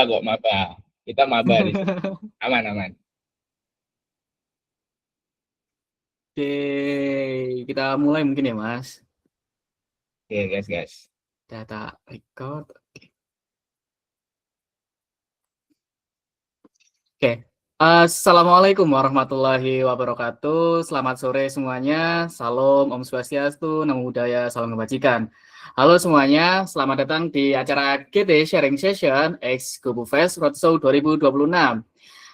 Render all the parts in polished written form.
kok, maba. Kita maba di sini. Aman, aman. Oke, kita mulai mungkin ya, Mas. Oke, guys, guys. Data record. Oke. Assalamualaikum warahmatullahi wabarakatuh. Selamat sore semuanya. Salam Om Swastiastu, Namo Buddhaya, Salam Kebajikan. Halo semuanya, selamat datang di acara GT Sharing Session X Kubu Fest Roadshow 2026.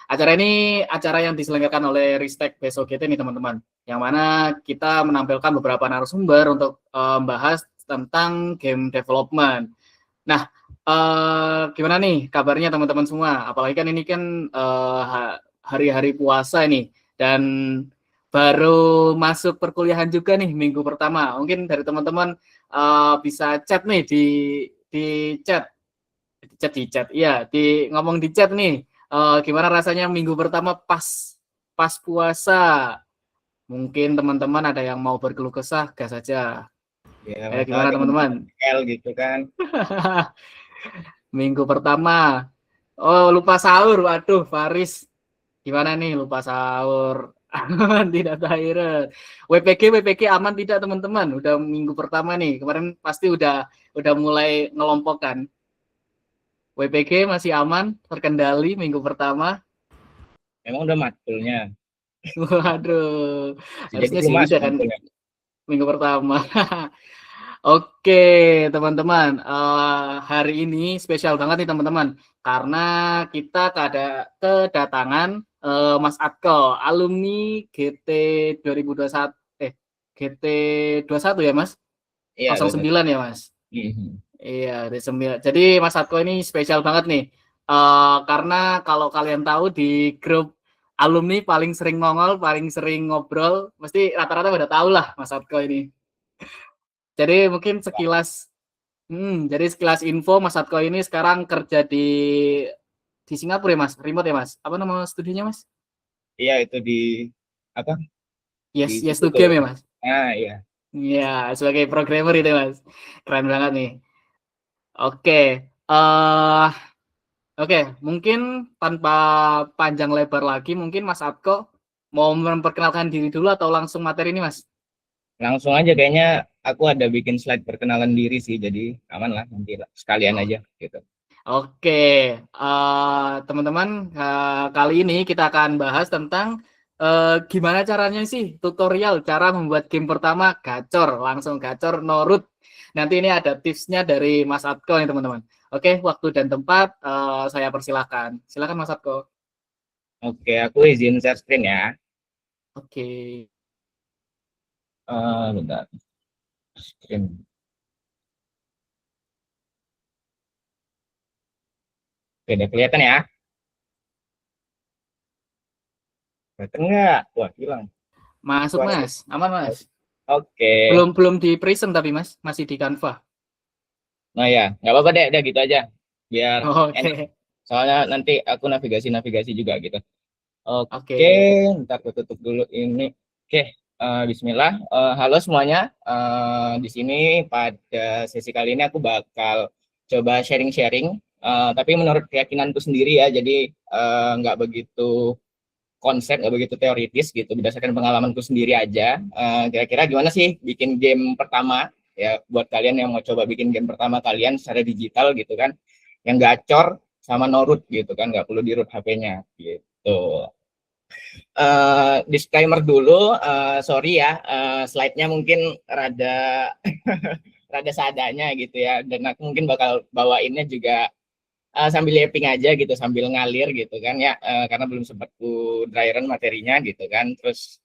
Acara ini acara yang diselenggarakan oleh Ristek Besok GT nih teman-teman. Yang mana kita menampilkan beberapa narasumber untuk membahas tentang game development. Nah, gimana nih kabarnya teman-teman semua? Apalagi kan ini kan hari-hari puasa ini dan baru masuk perkuliahan juga nih minggu pertama. Mungkin dari teman-teman bisa chat nih di chat, iya, ngomong di chat nih. Gimana rasanya minggu pertama pas puasa? Mungkin teman-teman ada yang mau berkeluh kesah, gas saja. Ya, masalah Gimana dengan teman-teman? L gitu kan. Minggu pertama. Oh, lupa sahur. Waduh, Faris. Gimana nih lupa sahur? Aman tidak Tahir? WPG aman tidak teman-teman? Udah minggu pertama nih. Kemarin pasti udah mulai ngelompokkan. WPG masih aman, terkendali minggu pertama. Memang udah matulnya. Waduh, Jadi harusnya belum sih udah masuk kan matulnya. minggu pertama. Oke, teman-teman. Hari ini spesial banget nih, teman-teman. Karena kita kedatangan Mas Atko, alumni GT 2021, GT 21 ya, Mas? Iya, udah 09 ya, Mas? Mhm. Iya, dari 9. Jadi Mas Atko ini spesial banget nih. Karena kalau kalian tahu di grup alumni paling sering nongol, paling sering ngobrol, mesti rata-rata udah tahu lah Mas Atko ini. Jadi mungkin jadi sekilas info Mas Atko ini sekarang kerja di Singapura ya Mas, remote ya Mas. Apa nama studionya Mas? Iya, itu di apa? Di Yes situ to tuh. Game ya Mas. Nah, iya. Iya, sebagai programmer itu Mas. Keren banget nih. Oke, eh oke, mungkin tanpa panjang lebar lagi, mungkin Mas Atko mau memperkenalkan diri dulu atau langsung materi ini Mas? Langsung aja kayaknya aku ada bikin slide perkenalan diri sih, jadi aman lah nanti sekalian Oh, aja gitu. oke, teman-teman, kali ini kita akan bahas tentang gimana caranya sih tutorial cara membuat game pertama gacor, langsung gacor no root. Nanti ini ada tipsnya dari Mas Atko nih teman-teman. Oke, waktu dan tempat saya persilahkan. Silakan Mas Atko. Oke, aku izin share screen ya. Oke, Bentar. Screen. Oke, udah kelihatan ya? Kelihatan nggak? Wah, hilang. masuk Wah, Mas, aman Mas. oke. Belum di present tapi Mas, masih di Canva. Nah ya, nggak apa-apa deh, udah gitu aja. Biar enak. Oke, Soalnya nanti aku navigasi-navigasi juga gitu. Oke, oke. ntar aku tutup dulu ini. Oke, Bismillah. Halo semuanya. Di sini pada sesi kali ini aku bakal coba sharing-sharing. Tapi menurut keyakinanku sendiri ya, jadi nggak begitu konsep, nggak begitu teoritis gitu. Berdasarkan pengalamanku sendiri aja. Kira-kira gimana sih bikin game pertama? Ya, buat kalian yang mau coba bikin game pertama kalian secara digital gitu kan, yang gacor sama no root gitu kan, nggak perlu di root HP-nya gitu. Disclaimer dulu, sorry ya, slide-nya mungkin rada rada seadanya gitu ya, dan aku mungkin bakal bawainnya juga sambil yapping aja gitu, sambil ngalir gitu kan ya, karena belum sempat ku dry run materinya gitu kan. Terus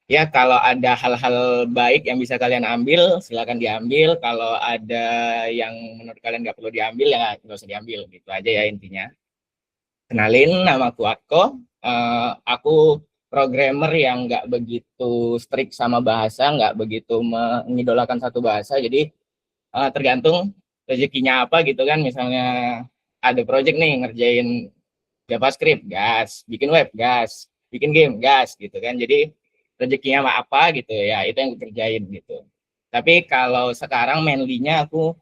ya kalau ada hal-hal baik yang bisa kalian ambil, silakan diambil. Kalau ada yang menurut kalian nggak perlu diambil, ya nggak usah diambil gitu aja ya intinya. Kenalin, nama aku Atko. Aku programmer yang nggak begitu strict sama bahasa, nggak begitu mengidolakan satu bahasa. Jadi tergantung rezekinya apa gitu kan. Misalnya ada project nih ngerjain JavaScript, gas. Bikin web, gas. Bikin game, gas gitu kan. Jadi rezekinya apa gitu ya, itu yang kerjain gitu. Tapi kalau sekarang mainly-nya aku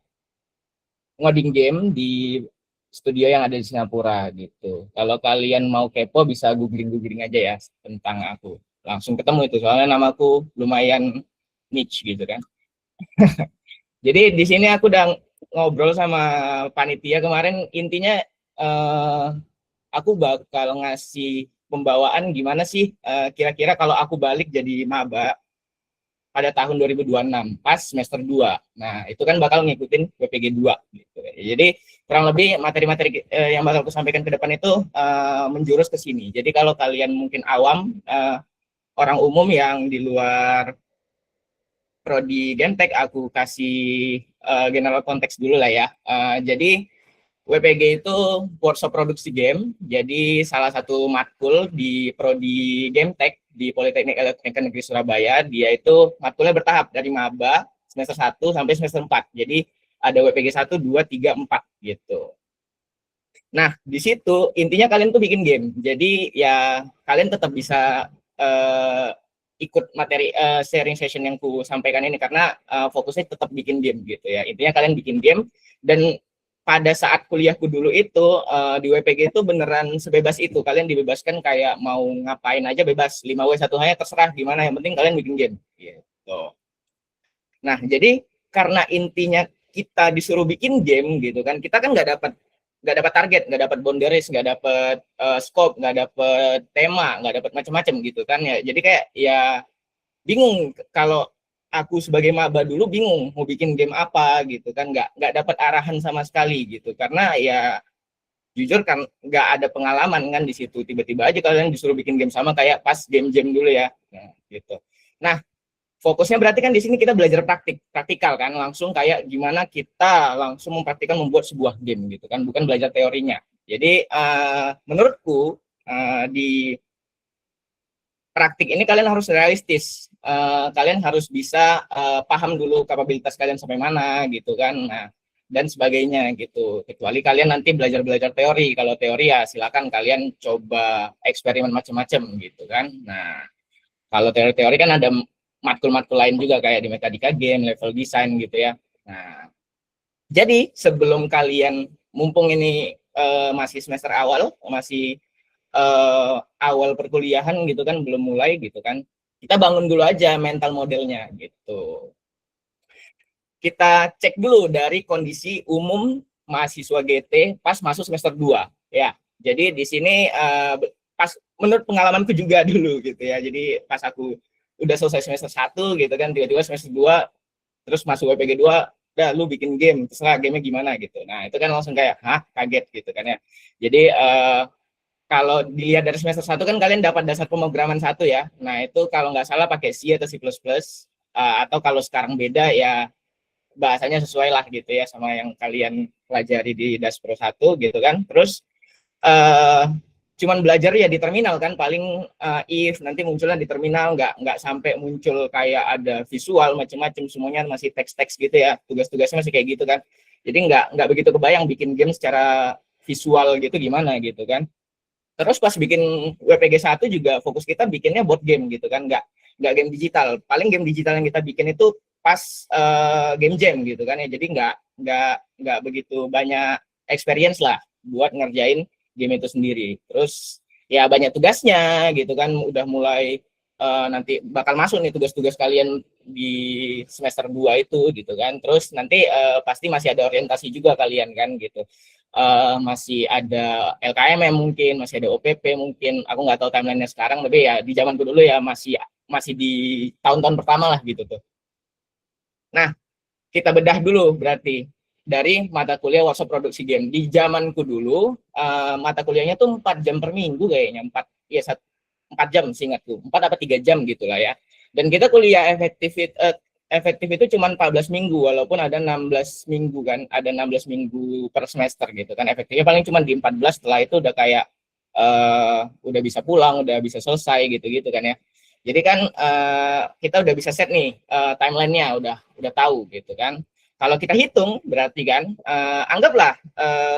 ngoding game di studio yang ada di Singapura gitu. Kalau kalian mau kepo bisa googling aja ya tentang aku. Langsung ketemu itu soalnya namaku lumayan niche gitu kan. Jadi di sini aku udah ngobrol sama panitia kemarin, intinya eh, aku bakal ngasih pembawaan gimana sih kira-kira kalau aku balik jadi maba pada tahun 2026 pas semester 2. Nah, itu kan bakal ngikutin WPG 2 gitu. Jadi kurang lebih materi-materi yang bakal aku sampaikan ke depan itu menjurus ke sini. Jadi kalau kalian mungkin awam orang umum yang di luar prodi Gentek, aku kasih general konteks dulu lah ya. Jadi WPG itu workshop produksi game. Jadi salah satu matkul di prodi Gametech di Politeknik Elektronika Negeri Surabaya, dia itu matkulnya bertahap dari maba semester 1 sampai semester 4. Jadi ada WPG 1, 2, 3, 4 gitu. Nah, di situ intinya kalian tuh bikin game. Jadi ya kalian tetap bisa ikut materi sharing session yang ku sampaikan ini karena fokusnya tetap bikin game gitu ya. Intinya kalian bikin game dan pada saat kuliahku dulu itu di WPG itu beneran sebebas itu. Kalian dibebaskan kayak mau ngapain aja bebas. 5W1H-nya terserah gimana, yang penting kalian bikin game gitu. Nah, jadi karena intinya kita disuruh bikin game gitu kan, kita kan nggak dapat target, nggak dapat boundaries, nggak dapat scope, nggak dapat tema, nggak dapat macam-macam gitu kan ya. Jadi kayak ya bingung, kalau aku sebagai maba dulu bingung mau bikin game apa gitu kan, nggak dapat arahan sama sekali gitu karena ya jujur kan nggak ada pengalaman kan di situ, tiba-tiba aja kalian disuruh bikin game sama kayak pas game-game dulu ya, nah, gitu. Nah, fokusnya berarti kan di sini kita belajar praktikal kan, langsung kayak gimana kita langsung mempraktikkan membuat sebuah game gitu kan, bukan belajar teorinya. Jadi menurutku di praktik ini kalian harus realistis, kalian harus bisa paham dulu kapabilitas kalian sampai mana gitu kan, nah dan sebagainya gitu. Kecuali kalian nanti belajar teori, kalau teori ya silakan kalian coba eksperimen macam-macam gitu kan. Nah, kalau teori-teori kan ada matkul-matkul lain juga kayak di metadika game, level design gitu ya. Nah, jadi sebelum kalian, mumpung ini masih semester awal, masih awal perkuliahan gitu kan, belum mulai gitu kan, kita bangun dulu aja mental modelnya gitu. Kita cek dulu dari kondisi umum mahasiswa GT pas masuk semester 2 ya. Jadi di sini pas menurut pengalamanku juga dulu gitu ya. Jadi pas aku udah selesai semester 1 gitu kan, tiba-tiba semester 2 terus masuk WPG 2, udah lu bikin game, terserah gamenya gimana gitu. Nah, itu kan langsung kayak, hah, kaget gitu kan ya. Jadi kalau dilihat dari semester 1 kan kalian dapat dasar pemrograman 1 ya. Nah, itu kalau nggak salah pakai C atau C++, atau kalau sekarang beda ya bahasanya sesuai lah gitu ya sama yang kalian pelajari di Daspro 1 gitu kan. Terus cuman belajar ya di terminal kan, paling if nanti munculnya di terminal, nggak sampai muncul kayak ada visual macam-macam, semuanya masih teks-teks gitu ya, tugas-tugasnya masih kayak gitu kan. Jadi nggak begitu kebayang bikin game secara visual gitu gimana gitu kan. Terus pas bikin WPG 1 juga fokus kita bikinnya board game gitu kan, nggak game digital. Paling game digital yang kita bikin itu pas game jam gitu kan ya. Jadi nggak begitu banyak experience lah buat ngerjain game itu sendiri. Terus ya banyak tugasnya gitu kan, udah mulai nanti bakal masuk nih tugas-tugas kalian di semester 2 itu gitu kan. Terus nanti pasti masih ada orientasi juga kalian kan gitu. Masih ada LKM mungkin, masih ada OPP mungkin, aku nggak tahu timelinenya sekarang, tapi ya di zamanku dulu ya masih di tahun-tahun pertama lah gitu tuh. Nah, kita bedah dulu berarti dari mata kuliah workshop produksi game. Di zamanku dulu mata kuliahnya tuh 4 jam per minggu kayaknya, 4 jam seingatku, 4 apa 3 jam gitulah ya. Dan kita kuliah efektif itu cuma 14 minggu, walaupun ada 16 minggu kan, ada 16 minggu per semester gitu kan. Efektifnya paling cuma di 14, setelah itu udah kayak udah bisa pulang, udah bisa selesai gitu-gitu kan ya. Jadi kan kita udah bisa set nih timelinenya, udah tahu gitu kan. Kalau kita hitung berarti kan anggaplah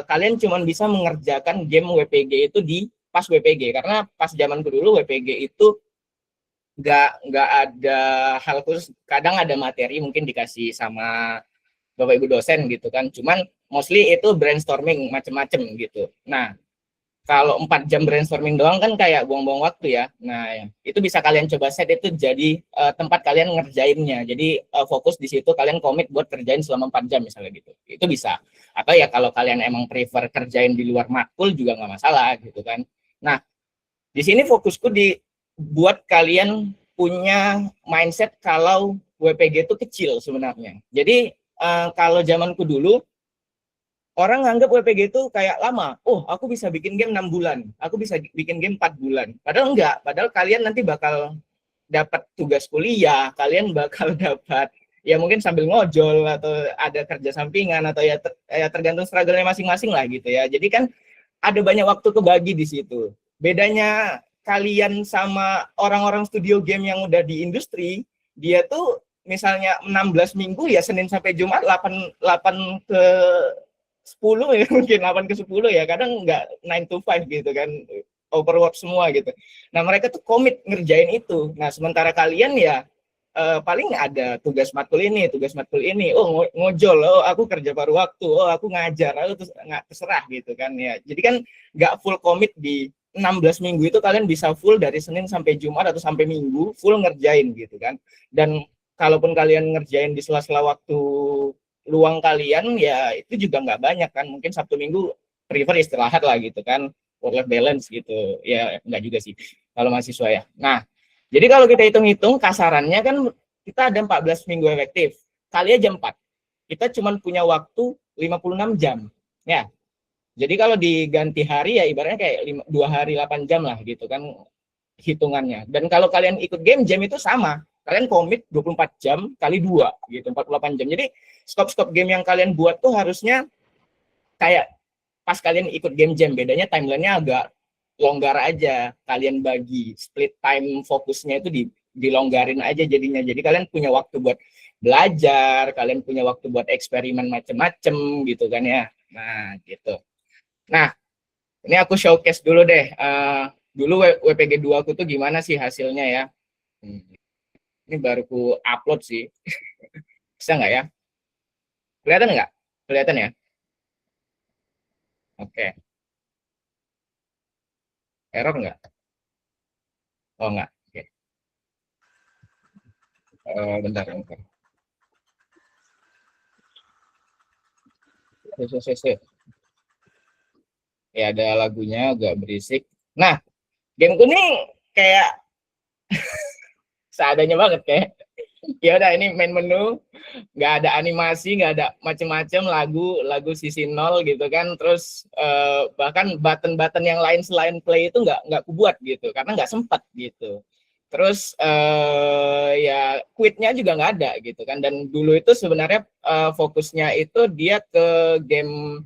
kalian cuma bisa mengerjakan game WPG itu di pas WPG, karena pas zamanku dulu WPG itu nggak ada hal khusus. Kadang ada materi mungkin dikasih sama Bapak Ibu dosen gitu kan. Cuman mostly itu brainstorming macem-macem gitu. Nah, kalau 4 jam brainstorming doang kan kayak buang-buang waktu ya. Nah, itu bisa kalian coba set itu jadi tempat kalian ngerjainnya. Jadi fokus di situ, kalian komit buat kerjain selama 4 jam misalnya gitu. Itu bisa. Atau ya kalau kalian emang prefer kerjain di luar matkul juga nggak masalah gitu kan. Nah, di sini fokusku di buat kalian punya mindset kalau WPG itu kecil sebenarnya. Jadi kalau zamanku dulu orang nganggap WPG itu kayak lama. Oh, aku bisa bikin game 6 bulan. Aku bisa bikin game 4 bulan. Padahal enggak. Padahal kalian nanti bakal dapat tugas kuliah, kalian bakal dapat ya mungkin sambil ngojol atau ada kerja sampingan atau ya tergantung struggle-nya masing-masing lah gitu ya. Jadi kan ada banyak waktu kebagi di situ. Bedanya kalian sama orang-orang studio game yang udah di industri, dia tuh misalnya 16 minggu ya Senin sampai Jumat 8 ke 10 ya mungkin 8 ke 10 ya kadang nggak 9 to 5 gitu kan overwork semua gitu. Nah mereka tuh komit ngerjain itu. Nah sementara kalian ya paling ada tugas matkul ini, oh ngojol, oh aku kerja paruh waktu, oh aku ngajar, aku nggak terserah gitu kan ya. Jadi kan nggak full komit di 16 minggu itu kalian bisa full dari Senin sampai Jumat atau sampai Minggu full ngerjain gitu kan. Dan kalaupun kalian ngerjain di sela-sela waktu luang kalian ya itu juga nggak banyak kan, mungkin Sabtu Minggu prefer istirahat lah gitu kan, work life balance gitu ya, nggak juga sih kalau mahasiswa ya. Nah jadi kalau kita hitung-hitung kasarannya kan kita ada 14 minggu efektif kali aja 4, kita cuma punya waktu 56 jam ya. Jadi kalau diganti hari ya ibaratnya kayak 2 hari 8 jam lah gitu kan hitungannya. Dan kalau kalian ikut game jam itu sama, kalian komit 24 jam kali 2 gitu, 48 jam. Jadi skop-skop game yang kalian buat tuh harusnya kayak pas kalian ikut game jam, bedanya timelinenya agak longgar aja, kalian bagi split time fokusnya itu dilonggarin aja jadinya. Jadi kalian punya waktu buat belajar, kalian punya waktu buat eksperimen macem-macem gitu kan ya. Nah gitu. Nah ini aku showcase dulu deh. Dulu WPG 2 aku tuh gimana sih hasilnya ya. Ini baru ku upload sih. Bisa nggak ya? Kelihatan nggak? Kelihatan ya? Oke. Error nggak? Oh nggak. Oke. Bentar, bentar. Ya ada lagunya agak berisik. Nah, gameku nih kayak seadanya banget kayak. Ya udah ini main menu, nggak ada animasi, nggak ada macem-macem, lagu sisi nol gitu kan. Terus bahkan button-button yang lain selain play itu nggak kubuat gitu karena nggak sempat gitu. Terus ya quitnya juga nggak ada gitu kan. Dan dulu itu sebenarnya fokusnya itu dia ke game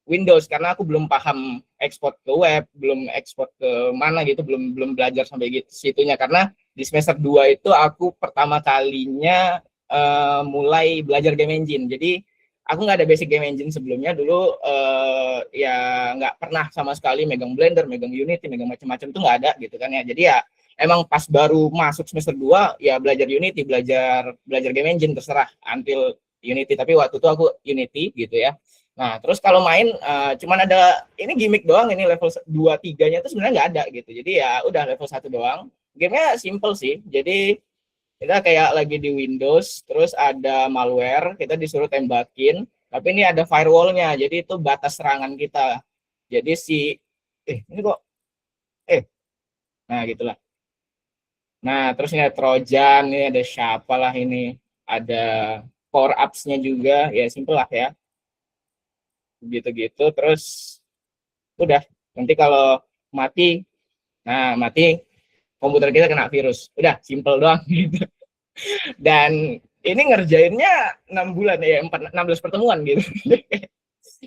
Windows karena aku belum paham ekspor ke web, belum ekspor ke mana gitu, belum belum belajar sampai gitu situnya. Karena di semester 2 itu aku pertama kalinya mulai belajar game engine. Jadi aku nggak ada basic game engine sebelumnya. Dulu ya nggak pernah sama sekali megang Blender, megang Unity, megang macam-macam itu nggak ada gitu kan ya. Jadi ya emang pas baru masuk semester 2 ya belajar Unity, belajar game engine terserah until Unity. Tapi waktu itu aku Unity gitu ya. Nah, terus kalau main cuman ada ini gimmick doang, ini level 2 3-nya itu sebenarnya nggak ada gitu. Jadi ya udah level 1 doang. Gamenya simple sih. Jadi kita kayak lagi di Windows, terus ada malware, kita disuruh tembakin, tapi ini ada firewall-nya. Jadi itu batas serangan kita. Jadi ini kok nah gitulah. Nah, terus ini ada Trojan, ini ada siapa lah ini. Ada power ups-nya juga, ya simple lah ya. Gitu-gitu terus udah nanti kalau mati komputer kita kena virus, udah simple doang gitu. Dan ini ngerjainnya 6 bulan ya 16 pertemuan gitu.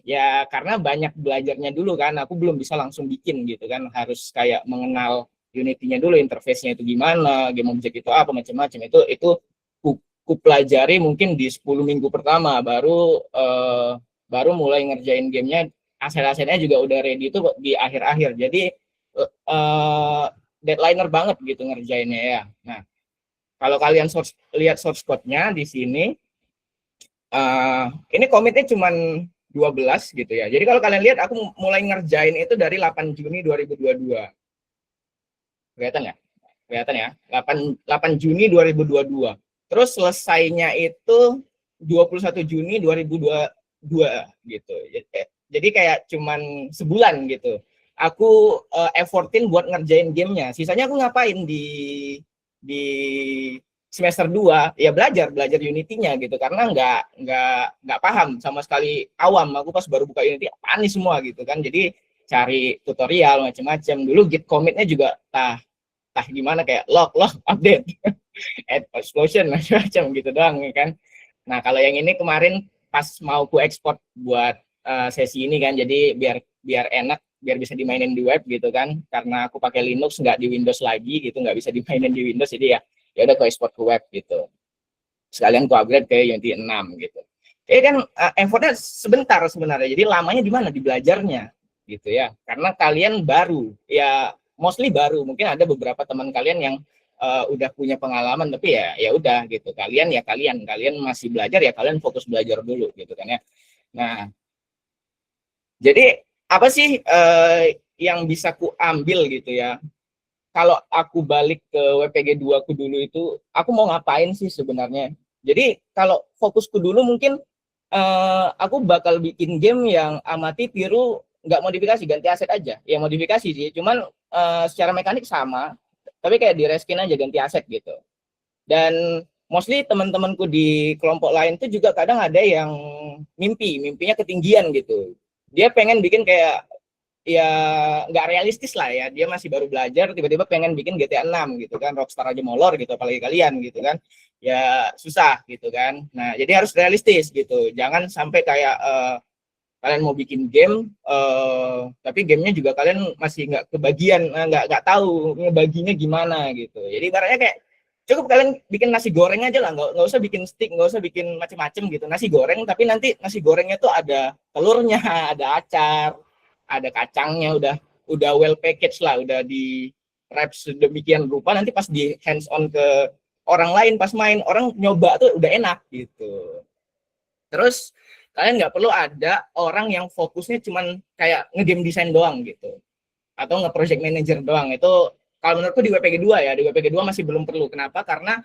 Ya karena banyak belajarnya dulu kan, aku belum bisa langsung bikin gitu kan, harus kayak mengenal Unity-nya dulu, interface-nya itu gimana, game object itu apa, macam-macam itu ku pelajari mungkin di 10 minggu pertama, baru mulai ngerjain gamenya, aset-asetnya juga udah ready itu di akhir-akhir. Jadi deadlineer banget gitu ngerjainnya ya. Nah kalau kalian lihat source code-nya di sini Ini komitnya cuman 12 gitu ya. Jadi kalau kalian lihat aku mulai ngerjain itu dari 8 Juni 2022. Kelihatan ya? Kelihatan ya? 8 Juni 2022. Terus selesainya itu 21 Juni 2022 gitu. Jadi kayak cuman sebulan gitu. Aku effortin buat ngerjain gamenya. Sisanya aku ngapain di semester 2 ya belajar Unity-nya gitu karena nggak paham sama sekali, awam aku pas baru buka Unity apaan nih semua gitu kan. Jadi cari tutorial macam-macam. Dulu git commit-nya juga gimana kayak log update add explosion macam-macam gitu doang ya kan. Nah kalau yang ini kemarin pas mau ku ekspor buat sesi ini kan, jadi biar biar enak, biar bisa dimainin di web gitu kan, karena aku pakai Linux nggak di Windows lagi gitu, nggak bisa dimainin di Windows, jadi ya udah ku ekspor ke web gitu, sekalian ku upgrade ke Unity 6 gitu. Jadi kan effortnya sebentar sebenarnya, jadi lamanya di mana, di belajarnya gitu ya, karena kalian baru ya, mostly baru, mungkin ada beberapa teman kalian yang udah punya pengalaman, tapi ya udah gitu, kalian masih belajar ya, kalian fokus belajar dulu gitu kan ya. Nah jadi apa sih yang bisa ku ambil gitu ya, kalau aku balik ke WPG 2 ku dulu itu, aku mau ngapain sih sebenarnya. Jadi kalau fokusku dulu mungkin aku bakal bikin game yang amati tiru, nggak modifikasi, ganti aset aja. Ya modifikasi sih, cuman secara mekanik sama, tapi kayak di reskin aja, ganti aset gitu. Dan mostly teman-temanku di kelompok lain tuh juga kadang ada yang mimpinya ketinggian gitu. Dia pengen bikin kayak ya nggak realistis lah ya, dia masih baru belajar tiba-tiba pengen bikin GTA 6 gitu kan, Rockstar aja molor gitu, apalagi kalian gitu kan, ya susah gitu kan. Nah jadi harus realistis gitu, jangan sampai kayak kalian mau bikin game tapi gamenya juga kalian masih nggak kebagian, nggak tahu ngebaginya gimana gitu. Jadi ibaratnya kayak cukup kalian bikin nasi goreng aja lah, nggak usah bikin stick, nggak usah bikin macem-macem gitu, nasi goreng, tapi nanti nasi gorengnya tuh ada telurnya, ada acar, ada kacangnya, udah well package lah, udah di wrap sedemikian rupa, nanti pas di hands on ke orang lain, pas main orang nyoba tuh udah enak gitu. Terus kalian nggak perlu ada orang yang fokusnya cuman kayak ngegame design doang gitu, atau nge-project manager doang. Itu kalau menurutku di WPG 2 ya, di WPG 2 masih belum perlu. Kenapa? Karena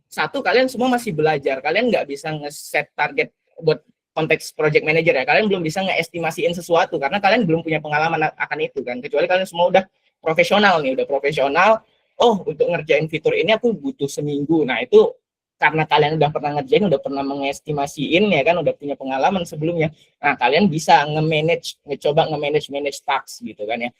satu, kalian semua masih belajar, kalian nggak bisa nge-set target buat konteks project manager ya, kalian belum bisa ngeestimasiin sesuatu karena kalian belum punya pengalaman akan itu kan, kecuali kalian semua udah profesional nih, udah profesional. Oh, untuk ngerjain fitur ini aku butuh seminggu. Nah itu karena kalian udah pernah ngerjain, udah pernah mengestimasiin ya kan, udah punya pengalaman sebelumnya. Nah kalian bisa ngecoba nge-manage tasks gitu kan ya.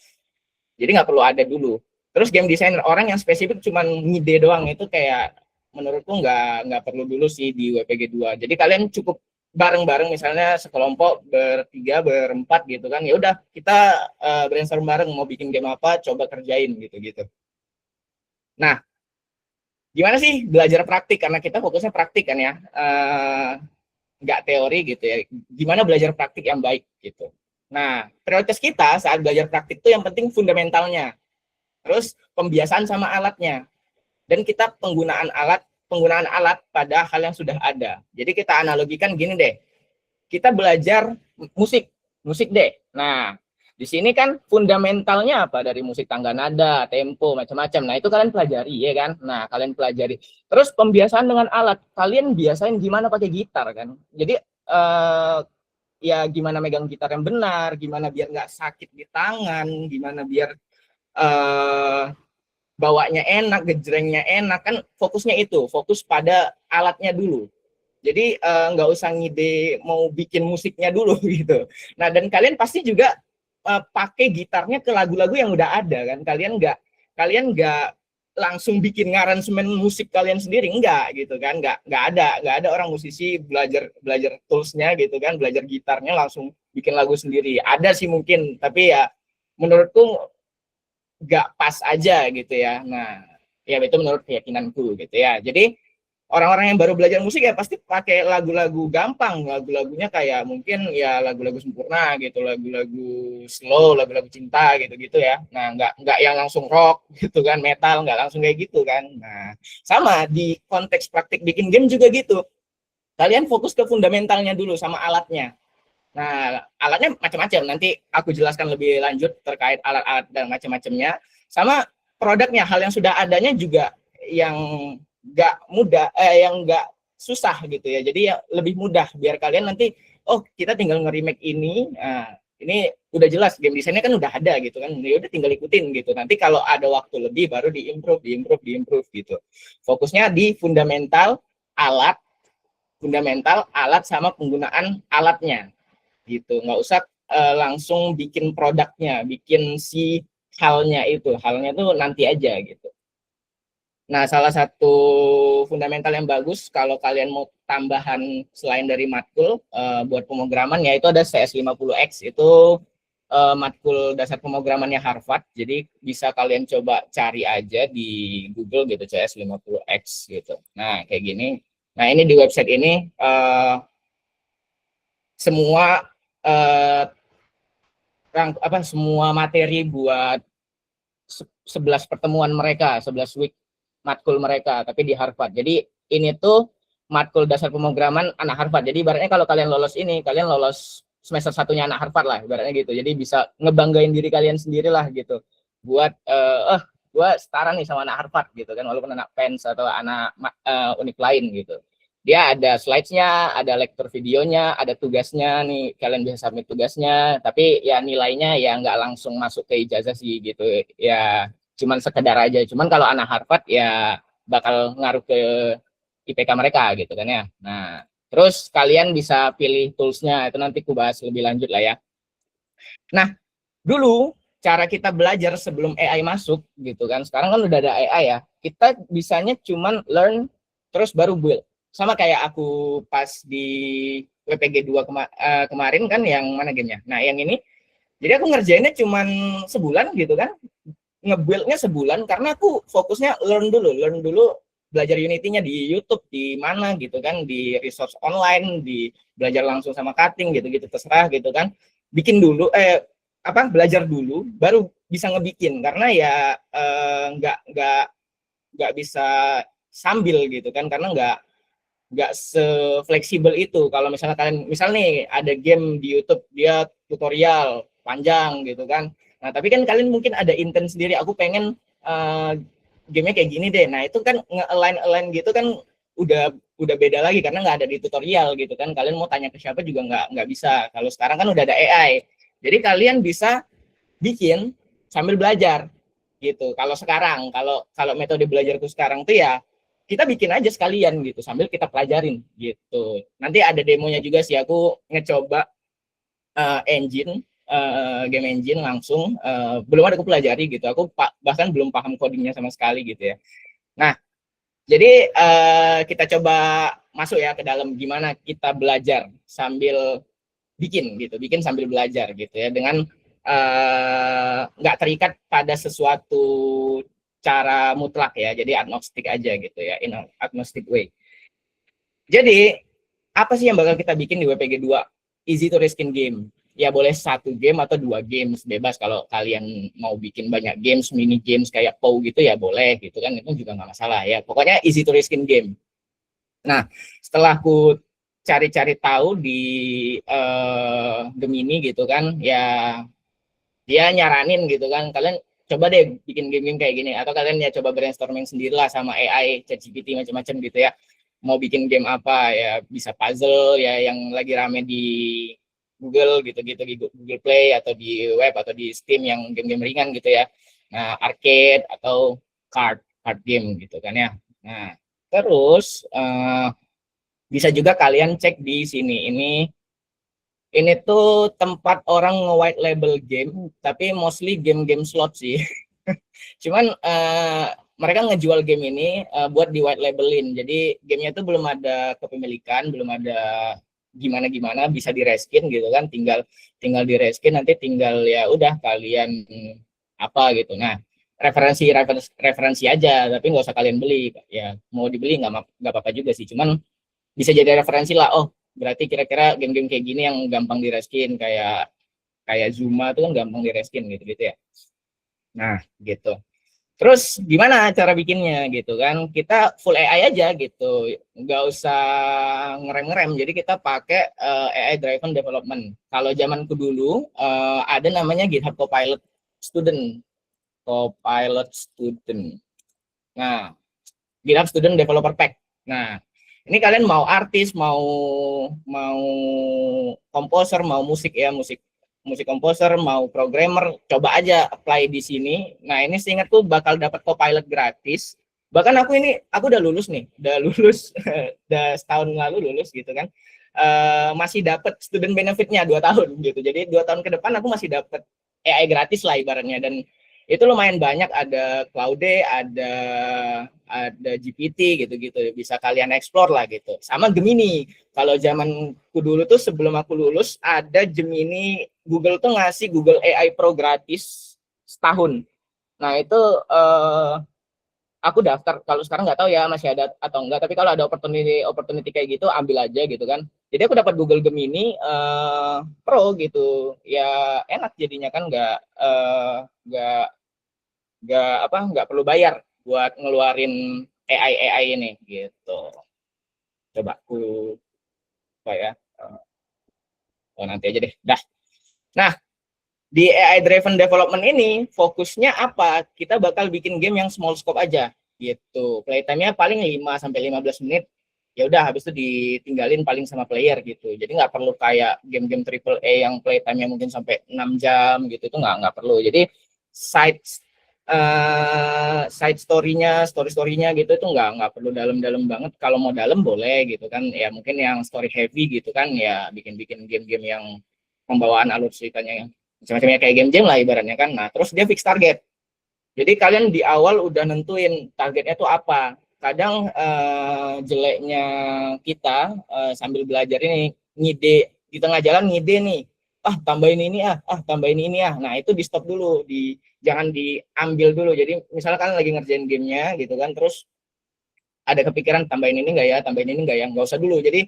Jadi nggak perlu ada dulu. Terus game designer, orang yang spesifik cuman ngide doang, itu kayak menurutku nggak perlu dulu sih di WPG 2. Jadi kalian cukup bareng-bareng, misalnya sekelompok bertiga, berempat gitu kan, ya udah kita brainstorm bareng mau bikin game apa, coba kerjain gitu-gitu. Nah, gimana sih belajar praktik, karena kita fokusnya praktik kan ya, nggak teori gitu ya. Gimana belajar praktik yang baik gitu. Nah, prioritas kita saat belajar praktik itu yang penting fundamentalnya, terus pembiasaan sama alatnya, dan kita penggunaan alat pada hal yang sudah ada. Jadi kita analogikan gini deh, kita belajar musik deh. Nah di sini kan fundamentalnya apa, dari musik, tangga nada, tempo, macam-macam. Nah itu kalian pelajari ya kan. Nah kalian pelajari, terus pembiasaan dengan alat, kalian biasain gimana pakai gitar kan. Jadi ya gimana megang gitar yang benar, gimana biar nggak sakit di tangan, gimana biar bawanya enak, gejrengnya enak kan, fokusnya itu, fokus pada alatnya dulu. Jadi nggak usah ngide mau bikin musiknya dulu gitu. Nah dan kalian pasti juga pakai gitarnya ke lagu-lagu yang udah ada kan. Kalian nggak langsung bikin ngaransemen musik kalian sendiri, enggak gitu kan. Nggak ada orang musisi belajar toolsnya gitu kan, belajar gitarnya langsung bikin lagu sendiri. Ada sih mungkin, tapi ya menurutku nggak pas aja gitu ya. Nah ya itu menurut keyakinanku gitu ya. Jadi orang-orang yang baru belajar musik ya pasti pakai lagu-lagu gampang, lagu-lagunya kayak mungkin ya lagu-lagu sempurna gitu, lagu-lagu slow, lagu-lagu cinta gitu-gitu ya. Nah nggak yang langsung rock gitu kan, metal, nggak langsung kayak gitu kan. Nah sama di konteks praktik bikin game juga gitu. kalian fokus ke fundamentalnya dulu sama alatnya. Nah, alatnya macam-macam. Nanti aku jelaskan lebih lanjut terkait alat-alat dan macam-macamnya. Sama produknya, hal yang sudah adanya juga yang nggak mudah, yang nggak susah gitu ya. Jadi ya lebih mudah biar kalian nanti, oh kita tinggal nge-remake ini. Nah, ini udah jelas game desainnya kan udah ada gitu kan. Ya udah tinggal ikutin gitu. Nanti kalau ada waktu lebih baru diimprove gitu. Fokusnya di fundamental alat sama penggunaan alatnya gitu. Nggak usah langsung bikin produknya, bikin si halnya tuh nanti aja gitu. Nah, salah satu fundamental yang bagus kalau kalian mau tambahan selain dari matkul buat pemrograman, yaitu ada CS50X. Itu matkul dasar pemrogramannya Harvard. Jadi bisa kalian coba cari aja di Google gitu, CS50X gitu. Nah, kayak gini. Nah, ini di website ini semua semua materi buat 11 pertemuan mereka, 11 week matkul mereka, tapi di Harvard. Jadi ini tuh matkul dasar pemrograman anak Harvard. Jadi ibaratnya kalau kalian lolos ini, kalian lolos semester satunya anak Harvard lah, ibaratnya gitu. Jadi bisa ngebanggain diri kalian sendiri lah gitu. Buat gue setara nih sama anak Harvard gitu kan, walaupun anak Penn atau anak univ lain gitu. Dia ada slides-nya, ada lektur videonya, ada tugasnya nih, kalian bisa submit tugasnya, tapi ya nilainya ya nggak langsung masuk ke ijazah sih gitu ya, cuman sekedar aja. Cuman kalau anak Harvard ya bakal ngaruh ke IPK mereka gitu kan ya. Nah, terus kalian bisa pilih tools-nya, itu nanti aku bahas lebih lanjut lah ya. Nah, dulu cara kita belajar sebelum AI masuk gitu kan, sekarang kan udah ada AI ya, kita bisanya cuman learn terus baru build. Sama kayak aku pas di WPG 2 kemarin kan, yang mana gamenya. Nah, yang ini, jadi aku ngerjainnya cuman sebulan gitu kan, nge-build-nya sebulan karena aku fokusnya learn dulu belajar Unity-nya di YouTube, di mana gitu kan, di resource online, di belajar langsung sama cutting gitu-gitu, terserah gitu kan. Bikin dulu, belajar dulu, baru bisa ngebikin, karena ya nggak bisa sambil gitu kan, karena nggak se-fleksibel itu. Kalau misalnya kalian, misal nih ada game di YouTube, dia tutorial panjang gitu kan, nah tapi kan kalian mungkin ada intent sendiri, aku pengen gamenya kayak gini deh. Nah itu kan nge-align gitu kan udah beda lagi, karena nggak ada di tutorial gitu kan. Kalian mau tanya ke siapa juga nggak bisa. Kalau sekarang kan udah ada AI, jadi kalian bisa bikin sambil belajar gitu. Kalau sekarang, kalau metode belajarku sekarang tuh ya kita bikin aja sekalian gitu sambil kita pelajarin gitu. Nanti ada demonya juga sih, aku ngecoba game engine langsung, belum ada aku pelajari gitu. Aku bahkan belum paham codingnya sama sekali gitu ya. Nah, jadi kita coba masuk ya ke dalam gimana kita belajar sambil bikin sambil belajar gitu ya, dengan nggak terikat pada sesuatu cara mutlak ya, jadi agnostik aja gitu ya, in agnostic way. Jadi apa sih yang bakal kita bikin di WPG 2? Easy to reskin game. Ya boleh satu game atau 2 games, bebas. Kalau kalian mau bikin banyak games, mini games kayak POW gitu ya boleh gitu kan, itu juga nggak masalah ya. Pokoknya easy to reskin game. Nah, setelah aku cari-cari tahu di Gemini gitu kan, ya dia nyaranin gitu kan, kalian coba deh bikin game-game kayak gini, atau kalian ya coba brainstorming sendirilah sama AI, ChatGPT macam-macam gitu ya. Mau bikin game apa ya, bisa puzzle ya yang lagi rame di Google gitu-gitu, di Google Play atau di web atau di Steam yang game-game ringan gitu ya. Nah, arcade atau card game gitu kan ya. Nah, terus bisa juga kalian cek di sini. Ini tuh tempat orang nge-white label game, tapi mostly game-game slot sih. Cuman mereka ngejual game ini buat di white labelin. Jadi gamenya itu belum ada kepemilikan, belum ada gimana-gimana, bisa di-reskin gitu kan, tinggal di-reskin, nanti tinggal ya udah kalian apa gitu. Nah, referensi aja, tapi nggak usah kalian beli. Ya mau dibeli nggak apa-apa juga sih, cuman bisa jadi referensi lah. Oh, berarti kira-kira game-game kayak gini yang gampang di-reskin, kayak Zuma itu kan gampang di-reskin gitu-gitu ya. Nah, gitu. Terus gimana cara bikinnya gitu kan? Kita full AI aja gitu, nggak usah ngerem-ngerem. Jadi kita pakai AI driven development. Kalau zamanku dulu ada namanya GitHub Copilot Student, Copilot Student. Nah, GitHub Student Developer Pack. Nah, ini kalian mau artis, mau mau komposer, mau musik ya, musik musik komposer, mau programmer, coba aja apply di sini. Nah, ini seingatku bakal dapat Copilot gratis. Bahkan aku udah lulus nih, udah lulus, udah setahun lalu lulus gitu kan. Masih dapat student benefitnya 2 tahun gitu. Jadi 2 tahun ke depan aku masih dapat AI gratis lah ibaratnya, dan itu lumayan banyak, ada Claude, ada GPT gitu-gitu, bisa kalian explore lah gitu. Sama Gemini. Kalau zamanku dulu tuh sebelum aku lulus ada Gemini, Google tuh ngasih Google AI Pro gratis setahun. Nah itu aku daftar. Kalau sekarang nggak tahu ya masih ada atau enggak, tapi kalau ada opportunity opportunity kayak gitu ambil aja gitu kan. Jadi aku dapat Google Gemini Pro gitu ya, enak jadinya kan, nggak perlu bayar buat ngeluarin AI ini gitu. Coba aku apa ya, nanti aja deh dah. Nah, di AI driven development ini fokusnya apa? Kita bakal bikin game yang small scope aja gitu. Playtime-nya paling 5 sampai 15 menit. Ya udah, habis itu ditinggalin paling sama player gitu. Jadi nggak perlu kayak game-game triple A yang playtime-nya mungkin sampai 6 jam gitu, itu nggak perlu. Jadi side side story-storynya gitu itu nggak perlu dalam-dalam banget. Kalau mau dalam boleh gitu kan, ya mungkin yang story heavy gitu kan, ya bikin game-game yang pembawaan alur ceritanya macam-macamnya kayak game-game lah ibaratnya kan. Nah, terus dia fix target. Jadi kalian di awal udah nentuin targetnya tuh apa. Kadang jeleknya kita sambil belajar ini ngide di tengah jalan, ngide nih. Tambahin ini tambahin ini. Nah, itu di stop dulu, jangan diambil dulu. Jadi misalnya kalian lagi ngerjain gamenya gitu kan, terus ada kepikiran tambahin ini enggak ya, tambahin ini enggak ya, nggak usah dulu. Jadi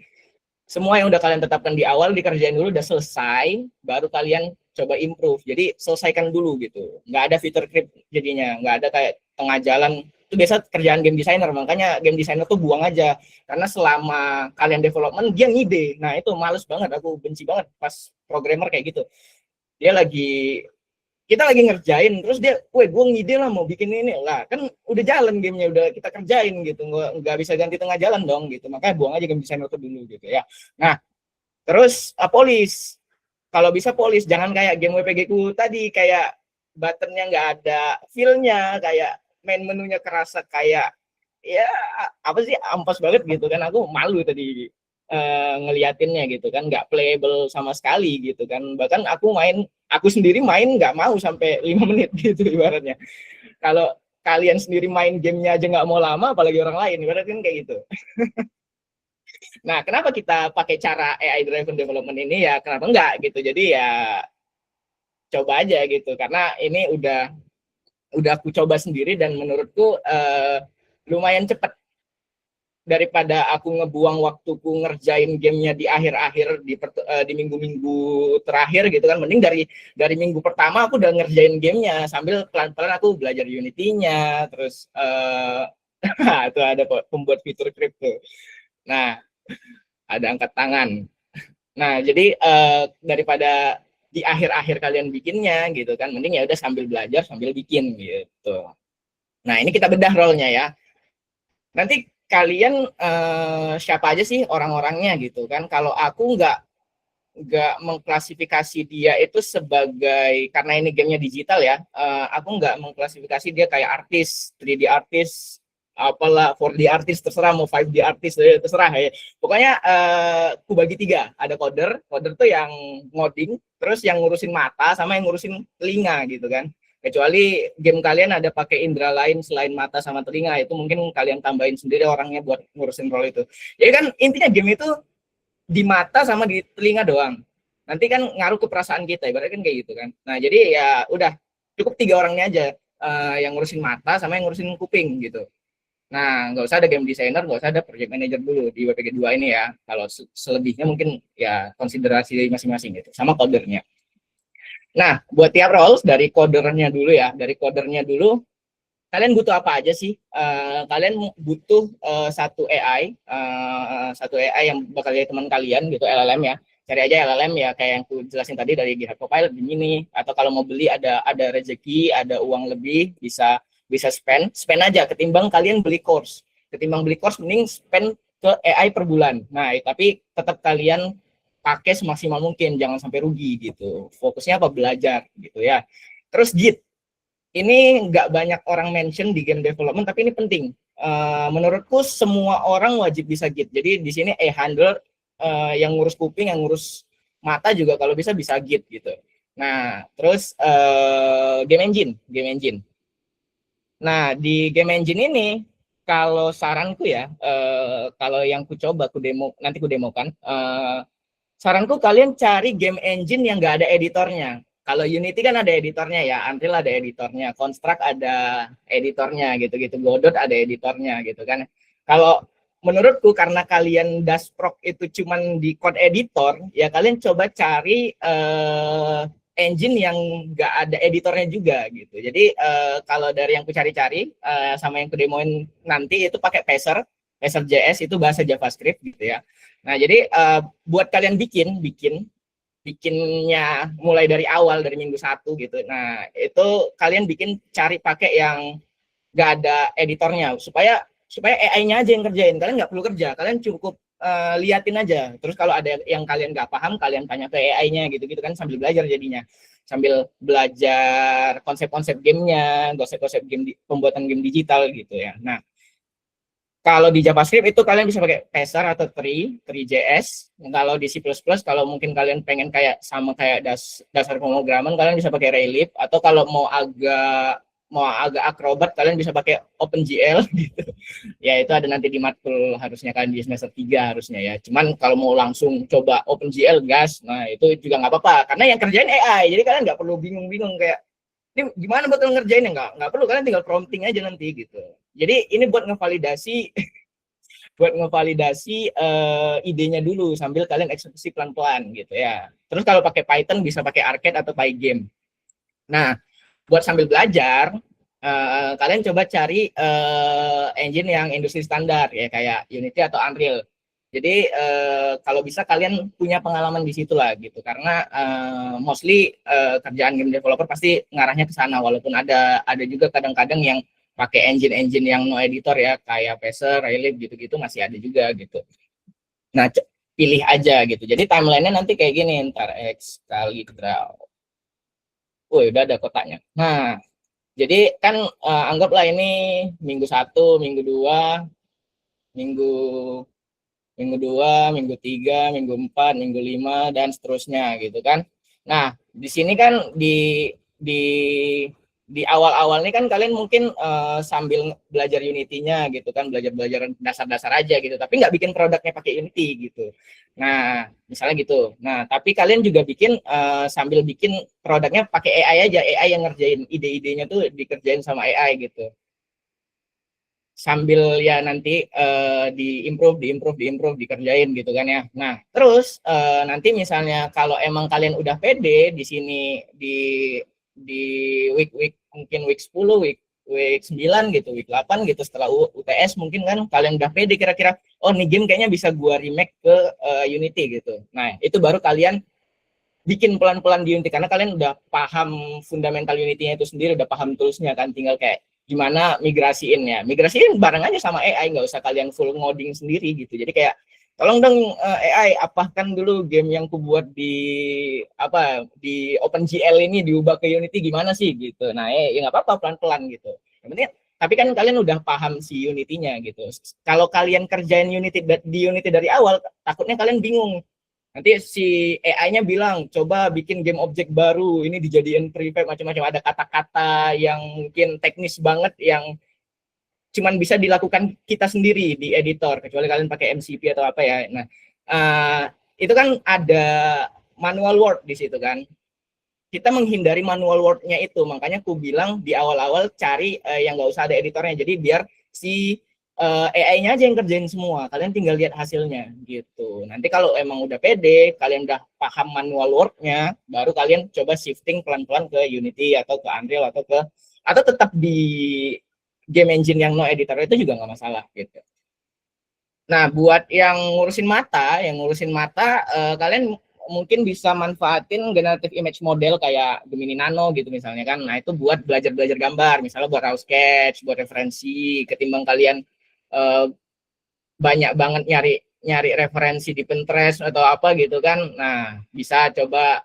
semua yang udah kalian tetapkan di awal dikerjain dulu, udah selesai, baru kalian coba improve. Jadi selesaikan dulu gitu. Nggak ada fitur creep jadinya, nggak ada kayak tengah jalan. Itu biasa kerjaan game designer, makanya game designer tuh buang aja. Karena selama kalian development, dia ngide. Nah itu males banget, aku benci banget pas programmer kayak gitu. Kita lagi ngerjain, terus dia, gue ngide lah mau bikin ini lah, kan udah jalan gamenya, udah kita kerjain gitu, nggak bisa ganti tengah jalan dong gitu, makanya buang aja game designer itu dulu gitu ya. Nah, terus polis, kalau bisa polis, jangan kayak game WPG ku tadi, kayak buttonnya nggak ada feel-nya, kayak main menunya kerasa kayak ya apa sih, ampas banget gitu kan, aku malu tadi ngeliatinnya gitu kan, nggak playable sama sekali gitu kan. Bahkan aku sendiri main nggak mau sampai 5 menit gitu ibaratnya. Kalau kalian sendiri main gamenya aja nggak mau lama, apalagi orang lain, ibaratnya kayak gitu. Nah, kenapa kita pakai cara AI driven development ini ya? Kenapa enggak gitu? Jadi ya coba aja gitu, karena ini udah aku coba sendiri dan menurutku lumayan cepat. Daripada aku ngebuang waktuku ngerjain gamenya di akhir-akhir, di minggu-minggu terakhir gitu kan, mending dari minggu pertama aku udah ngerjain gamenya sambil pelan-pelan aku belajar Unity-nya, terus itu ada pembuat fitur crypto. Nah, ada angkat tangan. Nah, jadi daripada di akhir-akhir kalian bikinnya gitu kan, mending ya udah sambil belajar sambil bikin gitu. Nah, ini kita bedah role-nya ya. Nanti kalian siapa aja sih orang-orangnya gitu kan. Kalau aku nggak mengklasifikasi dia itu sebagai, karena ini gamenya digital ya, aku nggak mengklasifikasi dia kayak artis, 3D artis, apalah 4D artis, terserah, mau 5D artis terserah ya. Pokoknya aku bagi 3, ada coder tuh yang ngoding, terus yang ngurusin mata sama yang ngurusin telinga gitu kan. Kecuali game kalian ada pakai indera lain selain mata sama telinga, itu mungkin kalian tambahin sendiri orangnya buat ngurusin role itu. Jadi kan intinya game itu di mata sama di telinga doang. Nanti kan ngaruh ke perasaan kita, ibaratnya kan kayak gitu kan. Nah, jadi ya udah cukup 3 orangnya aja, yang ngurusin mata sama yang ngurusin kuping gitu. Nah, nggak usah ada game designer, nggak usah ada project manager dulu di WPG 2 ini ya. Kalau selebihnya mungkin ya konsiderasi masing-masing gitu, sama codernya. Nah, buat tiap roles, dari codernya dulu ya, kalian butuh apa aja sih? Kalian butuh satu AI yang bakal jadi teman kalian gitu, LLM ya. Cari aja LLM ya kayak yang aku jelasin tadi dari GitHub Copilot begini. Atau kalau mau beli ada rezeki, ada uang lebih, bisa bisa spend aja ketimbang kalian beli course. Ketimbang beli course mending spend ke AI per bulan. Nah, tapi tetap kalian pakai semaksimal mungkin, jangan sampai rugi gitu. Fokusnya apa? Belajar gitu ya. Terus Git, ini nggak banyak orang mention di game development, tapi ini penting. Menurutku semua orang wajib bisa Git. Jadi di sini handler yang ngurus kuping, yang ngurus mata juga kalau bisa Git gitu. Nah, terus game engine. Nah, di game engine ini kalau saranku ya, kalau yang ku coba ku demo nanti ku demokan, saranku kalian cari game engine yang nggak ada editornya. Kalau Unity kan ada editornya ya, Unreal ada editornya, Construct ada editornya gitu-gitu, Godot ada editornya gitu kan. Kalau menurutku karena kalian Dashproc itu cuman di code editor, ya kalian coba cari engine yang nggak ada editornya juga gitu. Jadi kalau dari yang ku cari-cari sama yang ku demoin nanti itu pakai Pacer.js itu bahasa JavaScript gitu ya. Nah, jadi buat kalian bikinnya mulai dari awal dari minggu 1 gitu. Nah, itu kalian cari pakai yang nggak ada editornya supaya AI-nya aja yang kerjain. Kalian nggak perlu kerja, kalian cukup liatin aja. Terus kalau ada yang kalian nggak paham, kalian tanya ke AI-nya gitu-gitu kan sambil belajar jadinya. Sambil belajar konsep-konsep gamenya, konsep-konsep pembuatan game digital gitu ya. Nah, kalau di JavaScript itu kalian bisa pakai Pacer atau Tree.js. Kalau di C++, kalau mungkin kalian pengen kayak sama kayak dasar pemrograman, kalian bisa pakai Raylib. Atau kalau mau agak akrobat, kalian bisa pakai OpenGL gitu. Ya itu ada nanti di matkul harusnya kalian di semester 3 harusnya ya. Cuman kalau mau langsung coba OpenGL gas, nah itu juga nggak apa-apa. Karena yang kerjain AI, jadi kalian nggak perlu bingung-bingung kayak ini gimana bakal ngerjainnya, nggak perlu, kalian tinggal prompting aja nanti gitu. Jadi ini buat ngevalidasi idenya dulu sambil kalian eksekusi pelan-pelan gitu ya. Terus kalau pakai Python bisa pakai Arcade atau Pygame. Nah, buat sambil belajar kalian coba cari engine yang industri standar ya kayak Unity atau Unreal. Jadi kalau bisa kalian punya pengalaman di situ lah gitu karena mostly kerjaan game developer pasti ngarahnya ke sana walaupun ada juga kadang-kadang yang pakai engine yang no editor ya kayak Pacer, Raylib gitu-gitu masih ada juga gitu. Nah, pilih aja gitu. Jadi timelinenya nanti kayak gini, ntar X kali draw. Udah ada kotaknya. Nah, jadi kan anggaplah ini minggu 1, minggu 2, minggu minggu 2, minggu 3, minggu 4, minggu 5 dan seterusnya gitu kan. Nah, di sini kan di di awal-awal ini kan kalian mungkin sambil belajar Unity-nya gitu kan, belajar dasar-dasar aja gitu, tapi nggak bikin produknya pakai Unity gitu. Nah, misalnya gitu. Nah, tapi kalian juga sambil bikin produknya pakai AI aja, AI yang ngerjain ide-idenya tuh dikerjain sama AI gitu. Sambil ya nanti diimprove dikerjain gitu kan ya. Nah, terus nanti misalnya kalau emang kalian udah pede di sini di week mungkin week 10, week 9 gitu, week 8 gitu setelah UTS mungkin kan kalian udah pede kira-kira oh nih game kayaknya bisa gua remake ke Unity gitu. Nah, itu baru kalian bikin pelan-pelan di Unity karena kalian udah paham fundamental Unity-nya itu sendiri, udah paham toolsnya kan, tinggal kayak gimana migrasiin bareng aja sama AI, nggak usah kalian full ngoding sendiri gitu. Jadi kayak tolong dong AI apahkan dulu game yang ku buat di OpenGL ini diubah ke Unity gimana sih gitu. Nah ya nggak apa-apa pelan-pelan gitu. Yang penting tapi kan kalian udah paham si Unity-nya gitu. Kalau kalian kerjain di Unity dari awal, takutnya kalian bingung. Nanti si AI-nya bilang, coba bikin game objek baru, ini dijadiin prefab macam-macam, ada kata-kata yang mungkin teknis banget yang cuman bisa dilakukan kita sendiri di editor, kecuali kalian pakai MCP atau apa ya. Nah, itu kan ada manual work di situ kan. Kita menghindari manual work-nya itu, makanya aku bilang di awal-awal cari yang nggak usah ada editornya, jadi biar si AI-nya aja yang kerjain semua, kalian tinggal lihat hasilnya gitu. Nanti kalau emang udah pede, kalian udah paham manual work-nya, baru kalian coba shifting pelan-pelan ke Unity atau ke Unreal atau tetap di game engine yang no editor itu juga nggak masalah gitu. Nah, buat yang ngurusin mata, kalian mungkin bisa manfaatin generative image model kayak Gemini Nano gitu misalnya kan. Nah, itu buat belajar-belajar gambar, misalnya buat raw sketch, buat referensi, ketimbang kalian eh, banyak banget nyari referensi di Pinterest atau apa gitu kan. Nah, bisa coba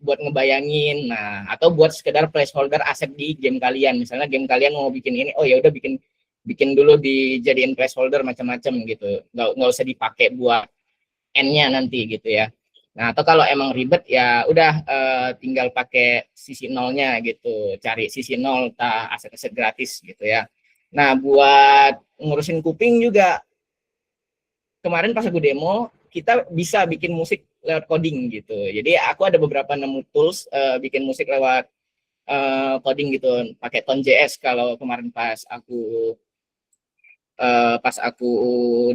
buat ngebayangin. Nah, atau buat sekedar placeholder aset di game kalian. Misalnya game kalian mau bikin ini, oh ya udah bikin bikin dulu dijadiin placeholder macam-macam gitu. Nggak usah dipakai buat N-nya nanti gitu ya. Nah, atau kalau emang ribet ya udah tinggal pakai sisi nolnya gitu. Cari sisi nol aset-aset gratis gitu ya. Nah, buat ngurusin kuping juga kemarin pas aku demo kita bisa bikin musik lewat coding gitu. Jadi aku ada beberapa nemu tools bikin musik lewat coding gitu, pakai Tone.js kalau kemarin pas aku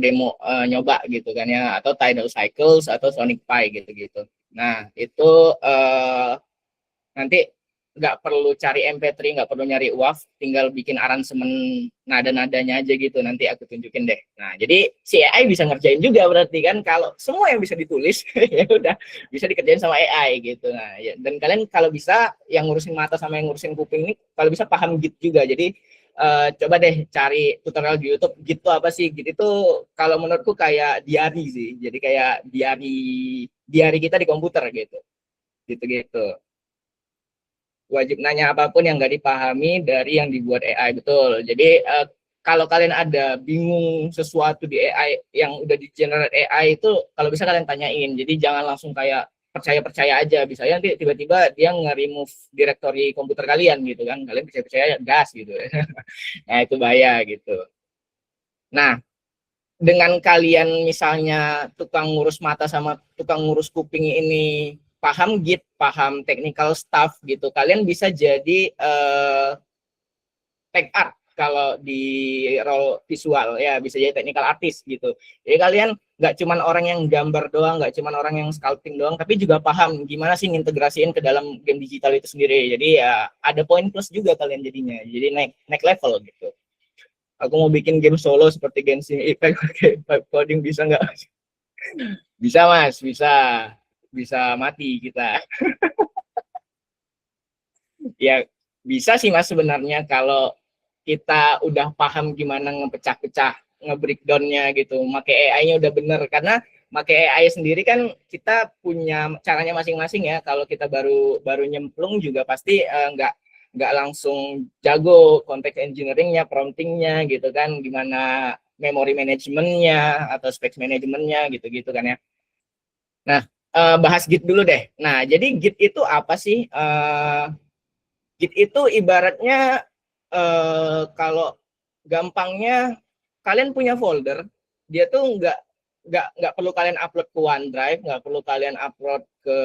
demo nyoba gitu kan ya, atau Tidal Cycles atau Sonic Pi gitu-gitu. Nah itu nanti nggak perlu cari MP3, nggak perlu nyari WAV, tinggal bikin aransemen nada-nadanya aja gitu, nanti aku tunjukin deh. Nah, jadi si AI bisa ngerjain juga berarti kan, kalau semua yang bisa ditulis, ya udah bisa dikerjain sama AI gitu. Nah, ya, dan kalian kalau bisa, yang ngurusin mata sama yang ngurusin kuping ini, kalau bisa paham Git juga, jadi coba deh cari tutorial di YouTube, Git itu apa sih? Git itu kalau menurutku kayak diary sih, jadi kayak diary kita di komputer gitu, gitu-gitu. Wajib nanya apapun yang nggak dipahami dari yang dibuat AI, betul. Jadi kalau kalian ada bingung sesuatu di AI yang udah di generate AI itu, kalau bisa kalian tanyain. Jadi jangan langsung kayak percaya-percaya aja. Bisa nanti tiba-tiba dia nge-remove direktori komputer kalian gitu kan. Kalian percaya-percaya gas gitu. Nah, itu bahaya gitu. Nah, dengan kalian misalnya tukang ngurus mata sama tukang ngurus kuping ini paham Git, paham technical stuff gitu, kalian bisa jadi tech art kalau di role visual ya, bisa jadi technical artist gitu. Jadi kalian nggak cuman orang yang gambar doang, nggak cuman orang yang sculpting doang, tapi juga paham gimana sih ngintegrasiin ke dalam game digital itu sendiri. Jadi ya ada poin plus juga kalian jadinya. Jadi naik naik level gitu. Aku mau bikin game solo seperti Genshin Impact pakai coding, bisa nggak? Bisa mas, bisa mati kita. Ya bisa sih mas sebenarnya kalau kita udah paham gimana ngepecah-pecah, nge-breakdown-nya gitu, pakai AI-nya udah bener. Karena pakai AI sendiri kan kita punya caranya masing-masing ya. Kalau kita baru baru nyemplung juga pasti nggak langsung jago konteks engineering-nya, prompting-nya gitu kan, gimana memory management-nya atau specs management-nya gitu-gitu kan ya. Nah, bahas Git dulu deh. Nah, jadi Git itu apa sih? Git itu ibaratnya kalau gampangnya kalian punya folder, dia tuh nggak perlu kalian upload ke OneDrive, nggak perlu kalian upload ke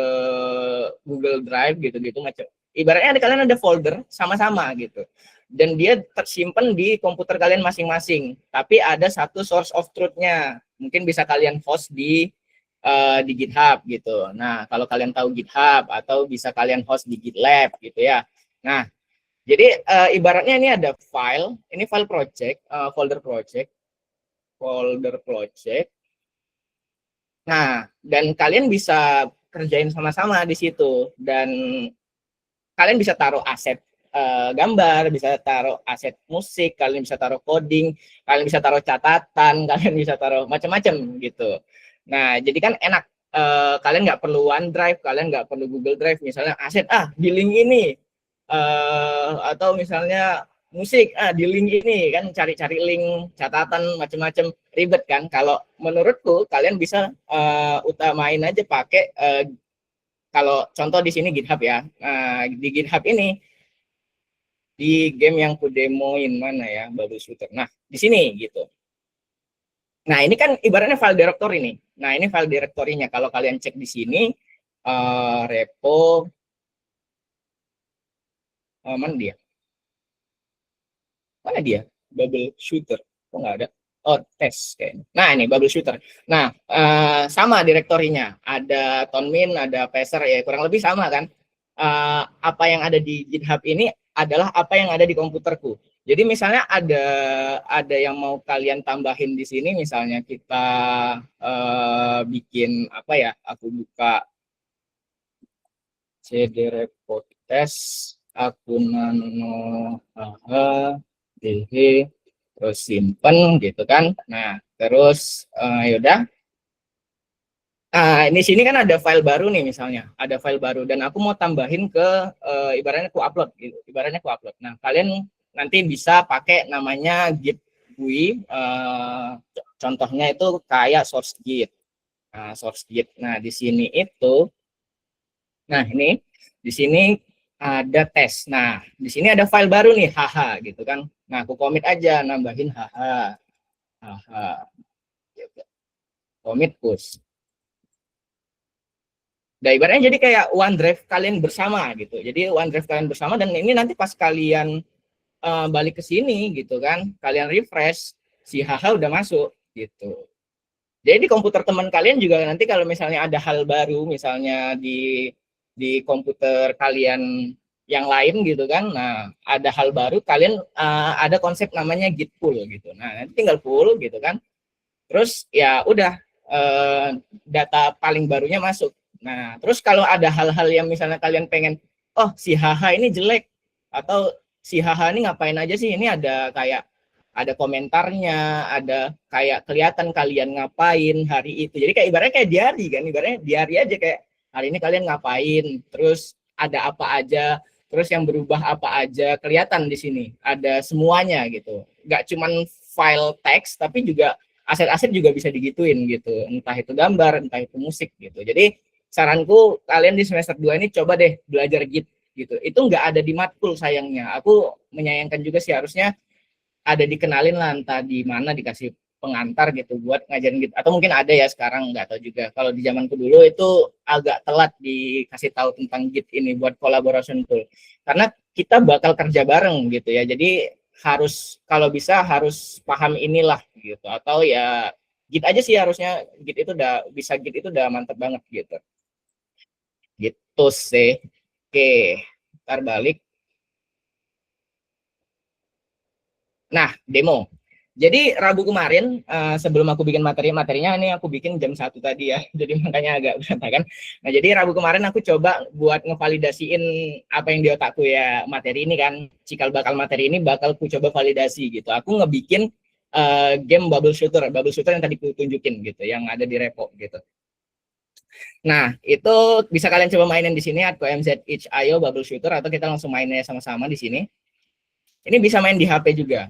Google Drive gitu-gitu macam. Ibaratnya kalian ada folder sama-sama gitu, dan dia tersimpan di komputer kalian masing-masing. Tapi ada satu source of truth-nya, mungkin bisa kalian host di GitHub gitu. Nah, kalau kalian tahu GitHub atau bisa kalian host di GitLab gitu ya. Nah, jadi ibaratnya ini ada file, ini file project, folder project. Nah, dan kalian bisa kerjain sama-sama di situ, dan kalian bisa taruh aset gambar, bisa taruh aset musik, kalian bisa taruh coding, kalian bisa taruh catatan, kalian bisa taruh macam-macam gitu. Nah, jadi kan enak, kalian nggak perlu OneDrive, kalian nggak perlu Google Drive, misalnya aset di link ini, atau misalnya musik di link ini kan, cari-cari link catatan macam-macam ribet kan. Kalau menurutku kalian bisa utamain aja pakai kalau contoh di sini GitHub ya. Di GitHub ini di game yang ku demoin mana ya, Bubble Shooter. Nah, di sini gitu. Nah, ini kan ibaratnya file directory nih. Nah, ini file directory-nya. Kalau kalian cek di sini repo mana dia? Mana dia? Bubble Shooter. Kok nggak ada? Oh, tes kayaknya. Nah, ini Bubble Shooter. Nah, sama direktorinya. Ada Tonmin, ada Pacer, ya kurang lebih sama kan. Apa yang ada di GitHub ini adalah apa yang ada di komputerku. Jadi misalnya ada yang mau kalian tambahin di sini, misalnya kita bikin apa ya? Aku buka CD report test akun nano dh terus simpen gitu kan. Nah terus yaudah. Nah, di sini kan ada file baru nih misalnya, ada file baru dan aku mau tambahin ke ibaratnya aku upload gitu, ibaratnya aku upload. Nah, kalian nanti bisa pakai namanya git GUI, contohnya itu kayak source git. Nah, source git. Nah, di sini itu, nah ini di sini ada tes. Nah, di sini ada file baru nih, haha gitu kan. Nah, aku commit aja, nambahin haha, haha, gitu. Commit push. Nah, ibaratnya jadi kayak OneDrive kalian bersama gitu. Jadi OneDrive kalian bersama dan ini nanti pas kalian balik ke sini gitu kan, kalian refresh, si HH udah masuk gitu. Jadi di komputer teman kalian juga nanti kalau misalnya ada hal baru, misalnya di komputer kalian yang lain gitu kan, nah ada hal baru, kalian ada konsep namanya git pull gitu. Nah nanti tinggal pull gitu kan, terus ya udah data paling barunya masuk. Nah, terus kalau ada hal-hal yang misalnya kalian pengen, oh si HH ini jelek, atau si HH ini ngapain aja sih, ini ada kayak ada komentarnya, ada kayak kelihatan kalian ngapain hari itu. Jadi kayak ibaratnya kayak diary kan, ibaratnya diary aja kayak hari ini kalian ngapain, terus ada apa aja, terus yang berubah apa aja, kelihatan di sini. Ada semuanya gitu. Nggak cuman file teks, tapi juga aset-aset juga bisa digituin gitu. Entah itu gambar, entah itu musik gitu. Jadi saranku kalian di semester 2 ini coba deh belajar Git gitu. Itu nggak ada di matkul sayangnya. Aku menyayangkan juga sih, harusnya ada dikenalin lah, entah di mana dikasih pengantar gitu buat ngajarin Git. Atau mungkin ada ya sekarang, nggak tahu juga. Kalau di zamanku dulu itu agak telat dikasih tahu tentang Git ini buat collaboration tool. Karena kita bakal kerja bareng gitu ya. Jadi harus, kalau bisa harus paham inilah gitu. Atau ya Git aja sih harusnya, Git itu udah bisa, Git itu udah mantep banget gitu. Gitu sih. Oke, ntar balik. Nah, demo. Jadi Rabu kemarin, sebelum aku bikin materinya ini aku bikin jam 1 tadi ya, jadi makanya agak berantakan. Nah, jadi Rabu kemarin aku coba buat ngevalidasiin apa yang di otakku ya, materi ini kan, cikal bakal materi ini bakal ku coba validasi gitu. Aku ngebikin game Bubble Shooter yang tadi ku tunjukin gitu, yang ada di repo gitu. Nah, itu bisa kalian coba mainin di sini, @mzh.io Bubble Shooter, atau kita langsung mainnya sama-sama di sini. Ini bisa main di HP juga.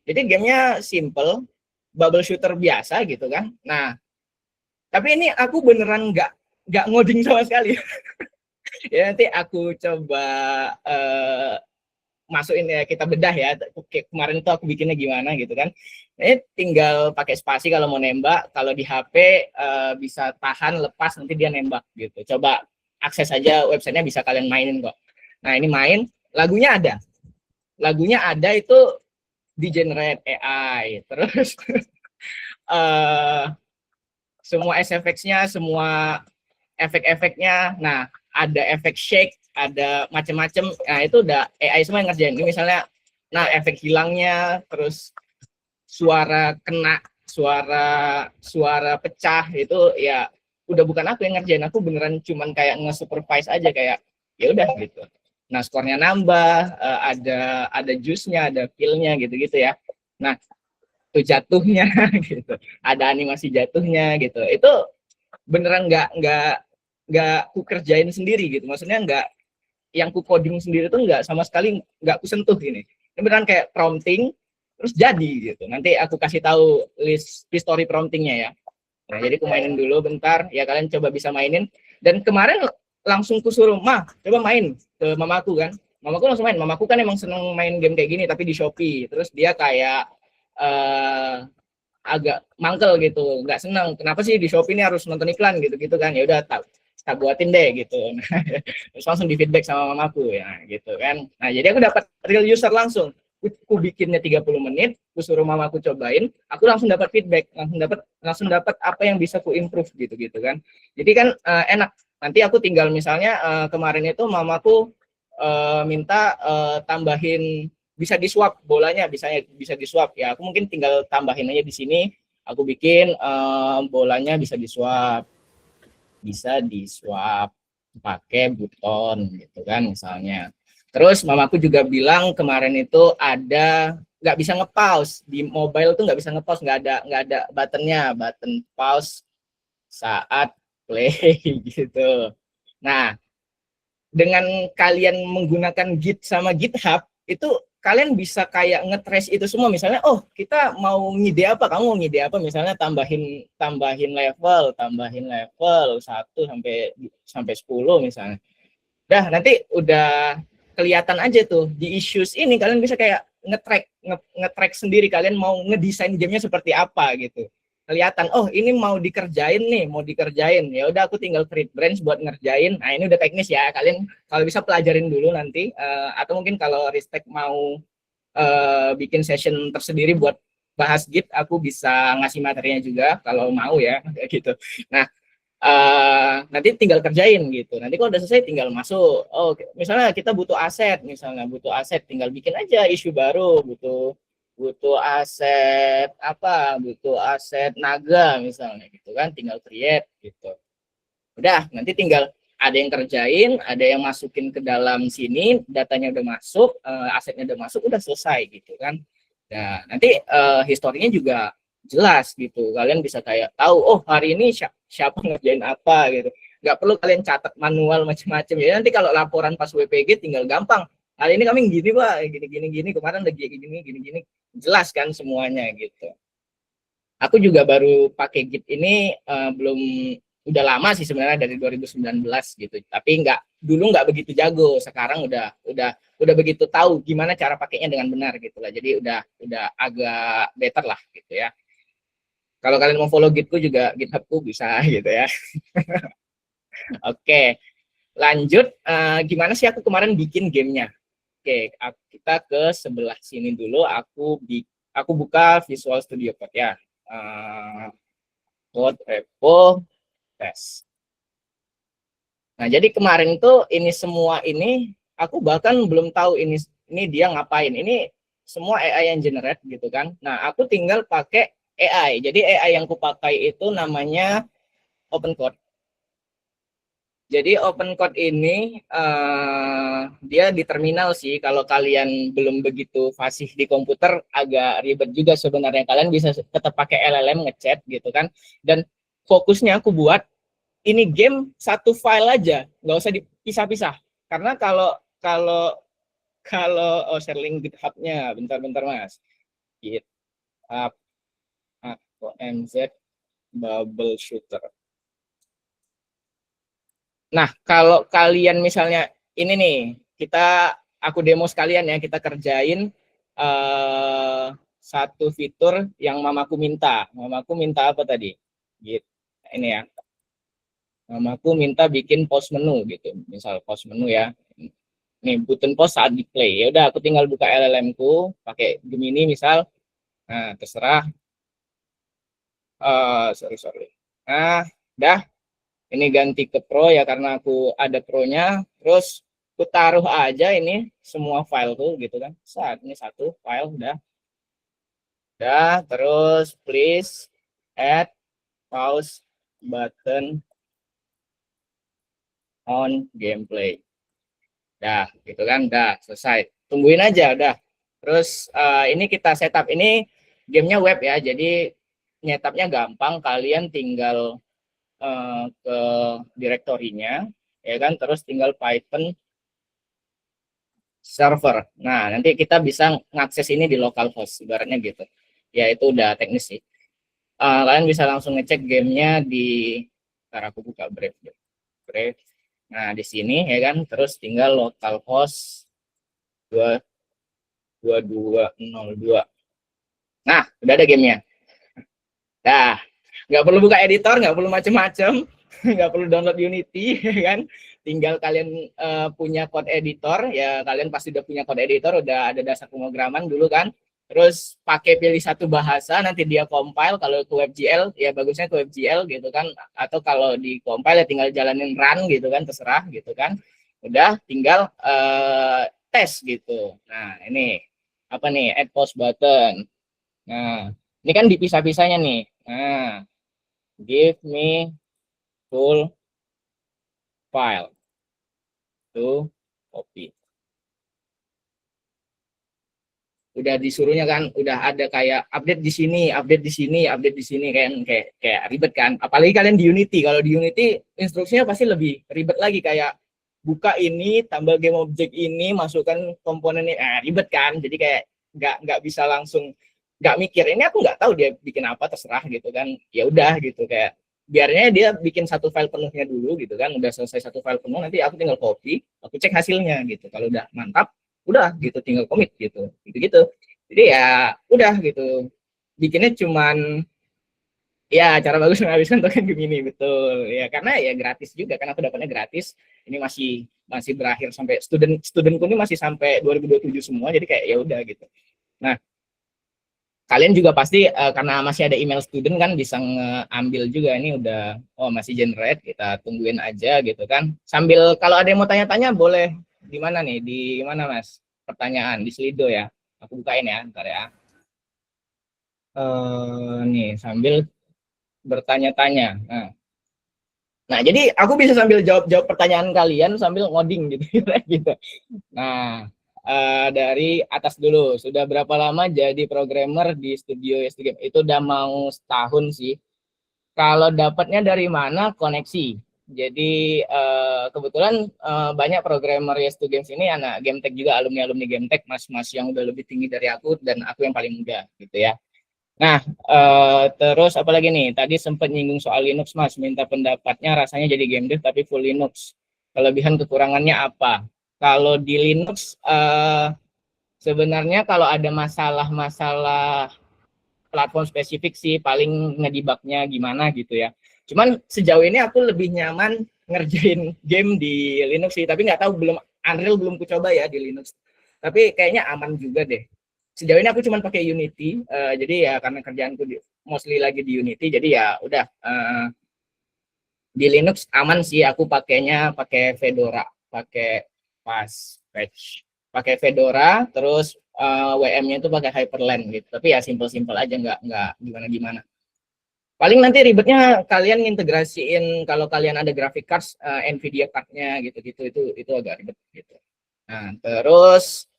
Jadi gamenya simple, bubble shooter biasa gitu kan. Nah, tapi ini aku beneran nggak ngoding sama sekali. Ya nanti aku coba masukin ya, kita bedah ya. Kemarin itu aku bikinnya gimana gitu kan. Ini tinggal pakai spasi kalau mau nembak. Kalau di HP bisa tahan lepas nanti dia nembak gitu. Coba akses aja websitenya, bisa kalian mainin kok. Nah ini main, lagunya ada. Lagunya ada itu di generate AI, terus semua SFX-nya, semua efek-efeknya, nah ada efek shake, ada macam-macam, nah itu udah AI semua yang ngerjain. Ini misalnya, nah efek hilangnya, terus suara kena, suara pecah itu ya udah bukan aku yang ngerjain, aku beneran cuman kayak nge-supervise aja, kayak ya udah gitu. Nah skornya nambah, ada juice-nya, ada feel-nya gitu-gitu ya. Nah itu jatuhnya gitu, ada animasi jatuhnya gitu, itu beneran nggak ku kerjain sendiri gitu, maksudnya nggak yang ku coding sendiri tuh nggak sama sekali, nggak ku sentuh ini beneran kayak prompting terus jadi gitu. Nanti aku kasih tahu list history promptingnya ya. Nah jadi aku mainin dulu bentar ya, kalian coba bisa mainin. Dan kemarin langsung ku suruh, coba main ke mamaku kan, mamaku langsung main. Mamaku kan emang seneng main game kayak gini tapi di Shopee, terus dia kayak agak mangkel gitu, nggak senang, kenapa sih di Shopee ini harus nonton iklan gitu kan. Ya udah tak buatin deh gitu. Terus langsung di feedback sama mamaku ya gitu kan. Nah jadi aku dapat real user langsung, aku bikinnya 30 menit, aku suruh mamaku cobain, aku langsung dapat feedback, langsung dapat apa yang bisa ku improve gitu kan. Jadi kan enak. Nanti aku tinggal misalnya kemarin itu mamaku minta tambahin bisa di-swap bolanya, bisa di-swap ya. Aku mungkin tinggal tambahin aja di sini. Aku bikin bolanya bisa di-swap pakai buton gitu kan misalnya. Terus mamaku juga bilang kemarin itu ada nggak bisa nge-pause di mobile tuh, nggak bisa nge-pause, nggak ada button pause saat play gitu. Nah, dengan kalian menggunakan Git sama GitHub itu kalian bisa kayak nge-trace itu semua. Misalnya, oh kita mau ngide apa, kamu mau ngide apa, misalnya tambahin level 1 sampai 10 misalnya. Dah nanti udah kelihatan aja tuh di issues ini, kalian bisa kayak nge-track sendiri kalian mau ngedesain gamenya seperti apa gitu. Kelihatan, oh ini mau dikerjain, ya udah aku tinggal create branch buat ngerjain. Nah ini udah teknis ya, kalian kalau bisa pelajarin dulu nanti, atau mungkin kalau Ristek mau bikin session tersendiri buat bahas Git, aku bisa ngasih materinya juga kalau mau ya kayak gitu. Nah nanti tinggal kerjain gitu. Nanti kalau udah selesai tinggal masuk. Oh, misalnya kita butuh aset, tinggal bikin aja isu baru, butuh butuh aset apa, butuh aset naga misalnya gitu kan, tinggal create gitu. Udah, nanti tinggal ada yang kerjain, ada yang masukin ke dalam sini, datanya udah masuk, asetnya udah masuk, udah selesai gitu kan. Nah, nanti historinya juga jelas gitu. Kalian bisa kayak tahu, oh hari ini siapa ngerjain apa gitu. Nggak perlu kalian catat manual macam-macam. Ya nanti kalau laporan pas WPG tinggal gampang. Hari ini kami gini Pak, gini, kemarin lagi gini, jelas kan semuanya gitu. Aku juga baru pakai Git ini belum, udah lama sih sebenarnya dari 2019 gitu. Tapi dulu nggak begitu jago. Sekarang udah begitu tahu gimana cara pakainya dengan benar gitu lah. Jadi udah agak better lah gitu ya. Kalau kalian mau follow Gitku juga GitHubku bisa gitu ya. Oke, lanjut. Gimana sih aku kemarin bikin gamenya? Oke, kita ke sebelah sini dulu. Aku buka Visual Studio Code ya. Code repo test. Nah, jadi kemarin tuh ini semua ini aku bahkan belum tahu ini dia ngapain. Ini semua AI yang generate gitu kan. Nah, aku tinggal pakai AI. Jadi AI yang kupakai itu namanya OpenCode. Jadi OpenCode ini dia di terminal sih. Kalau kalian belum begitu fasih di komputer, agak ribet juga sebenarnya. Kalian bisa tetap pakai LLM ngechat gitu kan. Dan fokusnya aku buat ini game satu file aja, nggak usah dipisah-pisah. Karena kalau oh, share link GitHub-nya, bentar Mas. GitHub MZ Bubble Shooter. Nah, kalau kalian misalnya ini nih, aku demo sekalian ya, kita kerjain satu fitur yang mamaku minta. Mamaku minta apa tadi? Gitu. Ini ya. Mamaku minta bikin post menu gitu. Misal post menu ya. Nih, button post saat di play. Ya udah, aku tinggal buka LLM-ku, pakai Gemini misal. Nah, terserah. Sorry. Nah, dah. Ini ganti ke Pro ya karena aku ada Pro-nya. Terus aku taruh aja ini semua file tuh gitu kan. Saat ini satu file udah. Terus please add pause button on gameplay. Gitu kan, selesai. Tungguin aja, Terus ini kita setup, ini gamenya web ya, jadi nyetupnya gampang. Kalian tinggal ke direktorinya, ya kan, terus tinggal Python server. Nah, nanti kita bisa ngakses ini di localhost, ibaratnya gitu. Ya, itu udah teknis sih. Kalian bisa langsung ngecek gamenya di, ntar aku buka Brave. Nah, di sini ya kan, terus tinggal localhost 2202. Nah, udah ada gamenya. Nggak perlu buka editor, nggak perlu macem-macem, nggak perlu download Unity, ya kan? Tinggal kalian punya code editor, ya kalian pasti udah punya code editor, udah ada dasar pemrograman dulu kan. Terus pakai pilih satu bahasa, nanti dia compile. Kalau ke WebGL, ya bagusnya ke WebGL gitu kan. Atau kalau di compile ya tinggal jalanin run gitu kan, terserah gitu kan. Udah, tinggal tes gitu. Nah, ini apa nih, add pause button. Nah, ini kan dipisah-pisahnya nih. Nah, give me full file to copy. Udah disuruhnya kan, udah ada kayak update di sini, update di sini, update di sini, kayak ribet kan. Apalagi kalian di Unity. Kalau di Unity instruksinya pasti lebih ribet lagi, kayak buka ini, tambah game object ini, masukkan komponen ini, ribet kan. Jadi kayak nggak bisa langsung, nggak mikir. Ini aku nggak tahu dia bikin apa, terserah gitu kan. Ya udah gitu, kayak biarnya dia bikin satu file penuhnya dulu gitu kan. Udah selesai satu file penuh, nanti aku tinggal copy, aku cek hasilnya gitu. Kalau udah mantap, udah gitu, tinggal commit gitu gitu. Jadi ya udah gitu, bikinnya cuman ya cara bagus menghabiskan token Gemini, betul ya, karena ya gratis juga kan, aku dapatnya gratis. Ini masih masih berakhir sampai studentku ini masih sampai 2027 semua, jadi kayak ya udah gitu. Nah, kalian juga pasti karena masih ada email student kan, bisa ngambil juga. Ini udah, oh masih generate, kita tungguin aja gitu kan. Sambil kalau ada yang mau tanya-tanya boleh. Di mana nih, di mana Mas, pertanyaan di Slido ya, aku bukain ya ntar ya. Nih sambil bertanya-tanya. Nah, jadi aku bisa sambil jawab pertanyaan kalian sambil ngoding gitu gitu. Nah, dari atas dulu, sudah berapa lama jadi programmer di studio SD Game? Itu udah mau setahun sih. Kalau dapatnya dari mana? Koneksi. Jadi kebetulan banyak programmer SD Games ini anak GameTech juga, alumni GameTech, mas-mas yang udah lebih tinggi dari aku, dan aku yang paling muda gitu ya. Nah, terus apalagi nih? Tadi sempat nyinggung soal Linux, Mas. Minta pendapatnya, rasanya jadi game dev tapi full Linux. Kelebihan kekurangannya apa? Kalau di Linux, sebenarnya kalau ada masalah-masalah platform spesifik sih, paling ngedebugnya gimana gitu ya. Cuman sejauh ini aku lebih nyaman ngerjain game di Linux sih, tapi nggak tahu, belum Unreal belum ku coba ya di Linux. Tapi kayaknya aman juga deh. Sejauh ini aku cuma pakai Unity, jadi ya karena kerjaanku mostly lagi di Unity, jadi ya udah, di Linux aman sih. Aku pakainya pakai Fedora, pakai patch, pakai Fedora, terus WM-nya itu pakai Hyperland gitu. Tapi ya simple-simple aja, nggak gimana-gimana. Paling nanti ribetnya kalian integrasiin, kalau kalian ada graphic cards, Nvidia card-nya gitu-gitu, itu agak ribet gitu. Nah, terus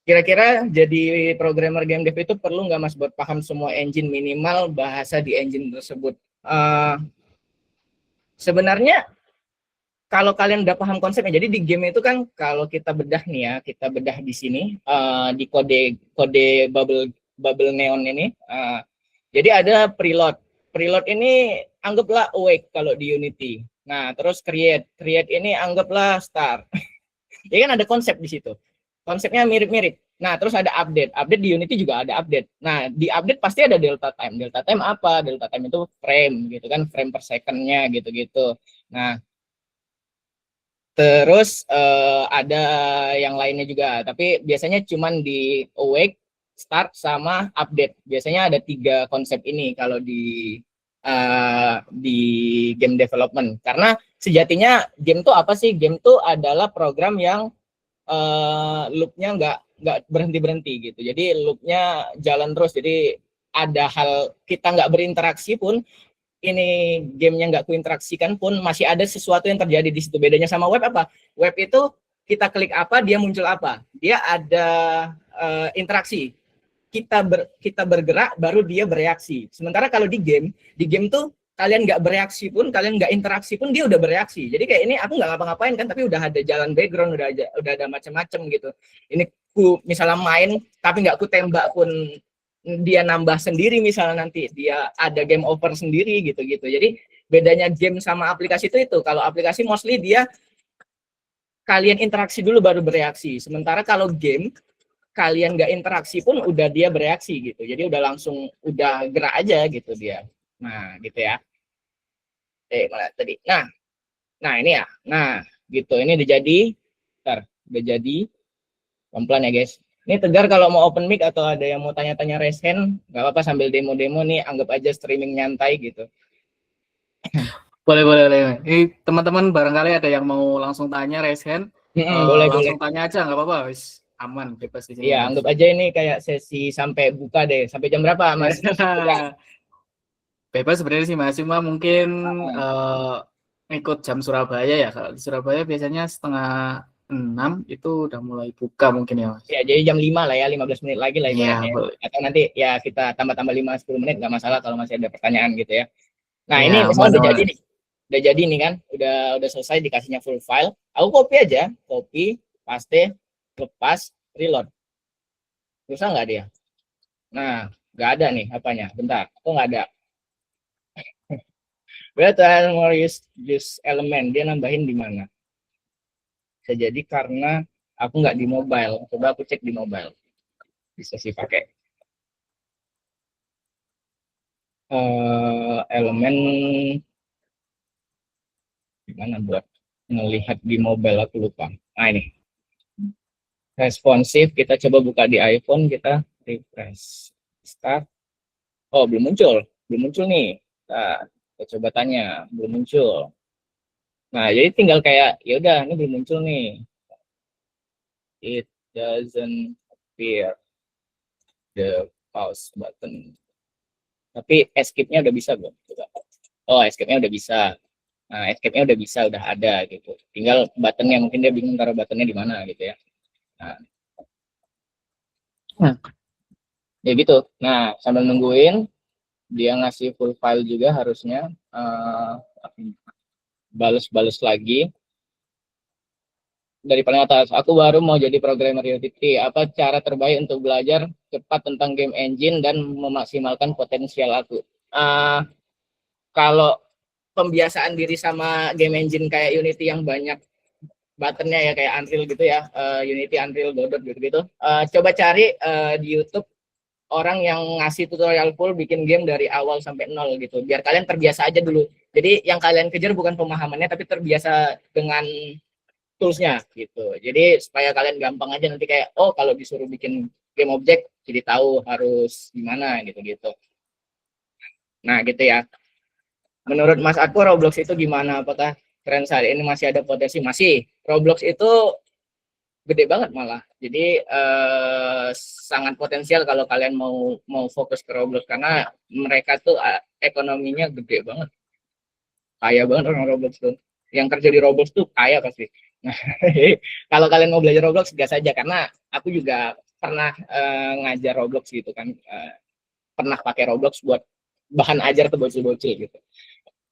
kira-kira jadi programmer game dev itu perlu nggak Mas buat paham semua engine, minimal bahasa di engine tersebut? Sebenarnya kalau kalian udah paham konsepnya, jadi di game itu kan kalau kita bedah nih ya, kita bedah di sini, di kode bubble neon ini, jadi ada preload. Preload ini anggaplah awake kalau di Unity. Nah, terus create ini anggaplah start. Ya kan ada konsep di situ. Konsepnya mirip-mirip. Nah, terus ada update. Update di Unity juga ada update. Nah, di update pasti ada delta time. Delta time apa? Delta time itu frame gitu kan, frame per second-nya gitu-gitu. Nah, terus ada yang lainnya juga, tapi biasanya cuman di awake, start, sama update. Biasanya ada 3 konsep ini kalau di game development. Karena sejatinya game tuh apa sih? Game tuh adalah program yang loopnya nggak berhenti gitu. Jadi loopnya jalan terus. Jadi ada hal kita nggak berinteraksi pun, ini gamenya nggak kuinteraksikan pun, masih ada sesuatu yang terjadi di situ. Bedanya sama web apa? Web itu kita klik apa, dia muncul apa. Dia ada interaksi. Kita bergerak, baru dia bereaksi. Sementara kalau di game tuh kalian nggak bereaksi pun, kalian nggak interaksi pun, dia udah bereaksi. Jadi kayak ini aku nggak ngapa-ngapain kan, tapi udah ada jalan background, udah ada macam-macam gitu. Ini ku misalnya main, tapi nggak ku tembak pun, dia nambah sendiri, misalnya nanti dia ada game over sendiri gitu-gitu. Jadi bedanya game sama aplikasi itu. Kalau aplikasi mostly dia kalian interaksi dulu baru bereaksi. Sementara kalau game kalian nggak interaksi pun udah dia bereaksi gitu. Jadi udah langsung, udah gerak aja gitu dia. Nah, gitu ya. Mana tadi? Nah ini ya. Nah, gitu. Ini udah jadi. Bentar, udah jadi. Pelan-pelan ya, guys. Ini Tegar kalau mau open mic atau ada yang mau tanya-tanya raise hand, nggak apa-apa, sambil demo-demo nih, anggap aja streaming nyantai gitu. Boleh. Ini teman-teman barangkali ada yang mau langsung tanya, raise hand. Boleh. Langsung tanya aja, nggak apa-apa, wis. aman, bebas di sini, Iya, Mas. anggap aja ini kayak sesi sampai buka deh. Sampai jam berapa, Mas? Bebas sebenarnya sih, Mas. Cuma mungkin ikut jam Surabaya ya. Kalau di Surabaya biasanya 5:30 itu udah mulai buka mungkin ya, Mas. Ya, jadi jam 5 lah ya, 15 menit lagi lah Iya, ibaratnya. boleh. Atau nanti ya kita tambah-tambah 5-10 menit nggak masalah kalau masih ada pertanyaan gitu ya. Nah, Iya, ini aman, misalnya udah aman. jadi nih. Udah jadi nih kan, udah selesai dikasihnya full file. Aku copy aja, copy, paste, lepas, reload. Susah nggak dia? Nah, nggak ada nih apanya. Bentar, kok nggak ada? Better more use elemen. Dia nambahin di mana? Bisa jadi karena aku nggak di mobile. Coba aku cek di mobile. Bisa sih pakai elemen gimana buat melihat di mobile, aku lupa. Nah ini responsif, kita coba buka di iPhone, kita refresh start. Oh, belum muncul nih. Nah, kita coba tanya, belum muncul. Nah, jadi tinggal kayak ya udah, ini belum muncul nih. It doesn't appear the pause button. Tapi escape-nya udah bisa belum? Oh, escape-nya udah bisa. Nah, escape-nya udah bisa, udah ada gitu. Tinggal buttonnya, mungkin dia bingung taruh buttonnya di mana gitu ya. Nah, ya gitu. Nah, sambil nungguin dia ngasih full file juga harusnya bales lagi dari paling atas. Aku baru mau jadi programmer Unity. Apa cara terbaik untuk belajar cepat tentang game engine dan memaksimalkan potensial aku? Kalau pembiasaan diri sama game engine kayak Unity yang banyak buttonnya ya kayak Unreal gitu ya, Unity, Unreal, Godot gitu-gitu. Coba cari di YouTube orang yang ngasih tutorial full bikin game dari awal sampai nol gitu. Biar kalian terbiasa aja dulu. Jadi yang kalian kejar bukan pemahamannya, tapi terbiasa dengan toolsnya gitu. Jadi supaya kalian gampang aja nanti kayak, oh kalau disuruh bikin game objek, jadi tahu harus gimana gitu-gitu. Nah gitu ya. Menurut Mas aku Roblox itu gimana? Apakah tren saat ini masih ada potensi? Masih. Roblox itu gede banget malah. Jadi sangat potensial kalau kalian mau fokus ke Roblox karena mereka tuh ekonominya gede banget. Kaya banget orang Roblox tuh. Yang kerja di Roblox tuh kaya pasti. Nah, kalau kalian mau belajar Roblox gas aja karena aku juga pernah ngajar Roblox gitu kan. Pernah pakai Roblox buat bahan ajar ke bocil-bocil gitu.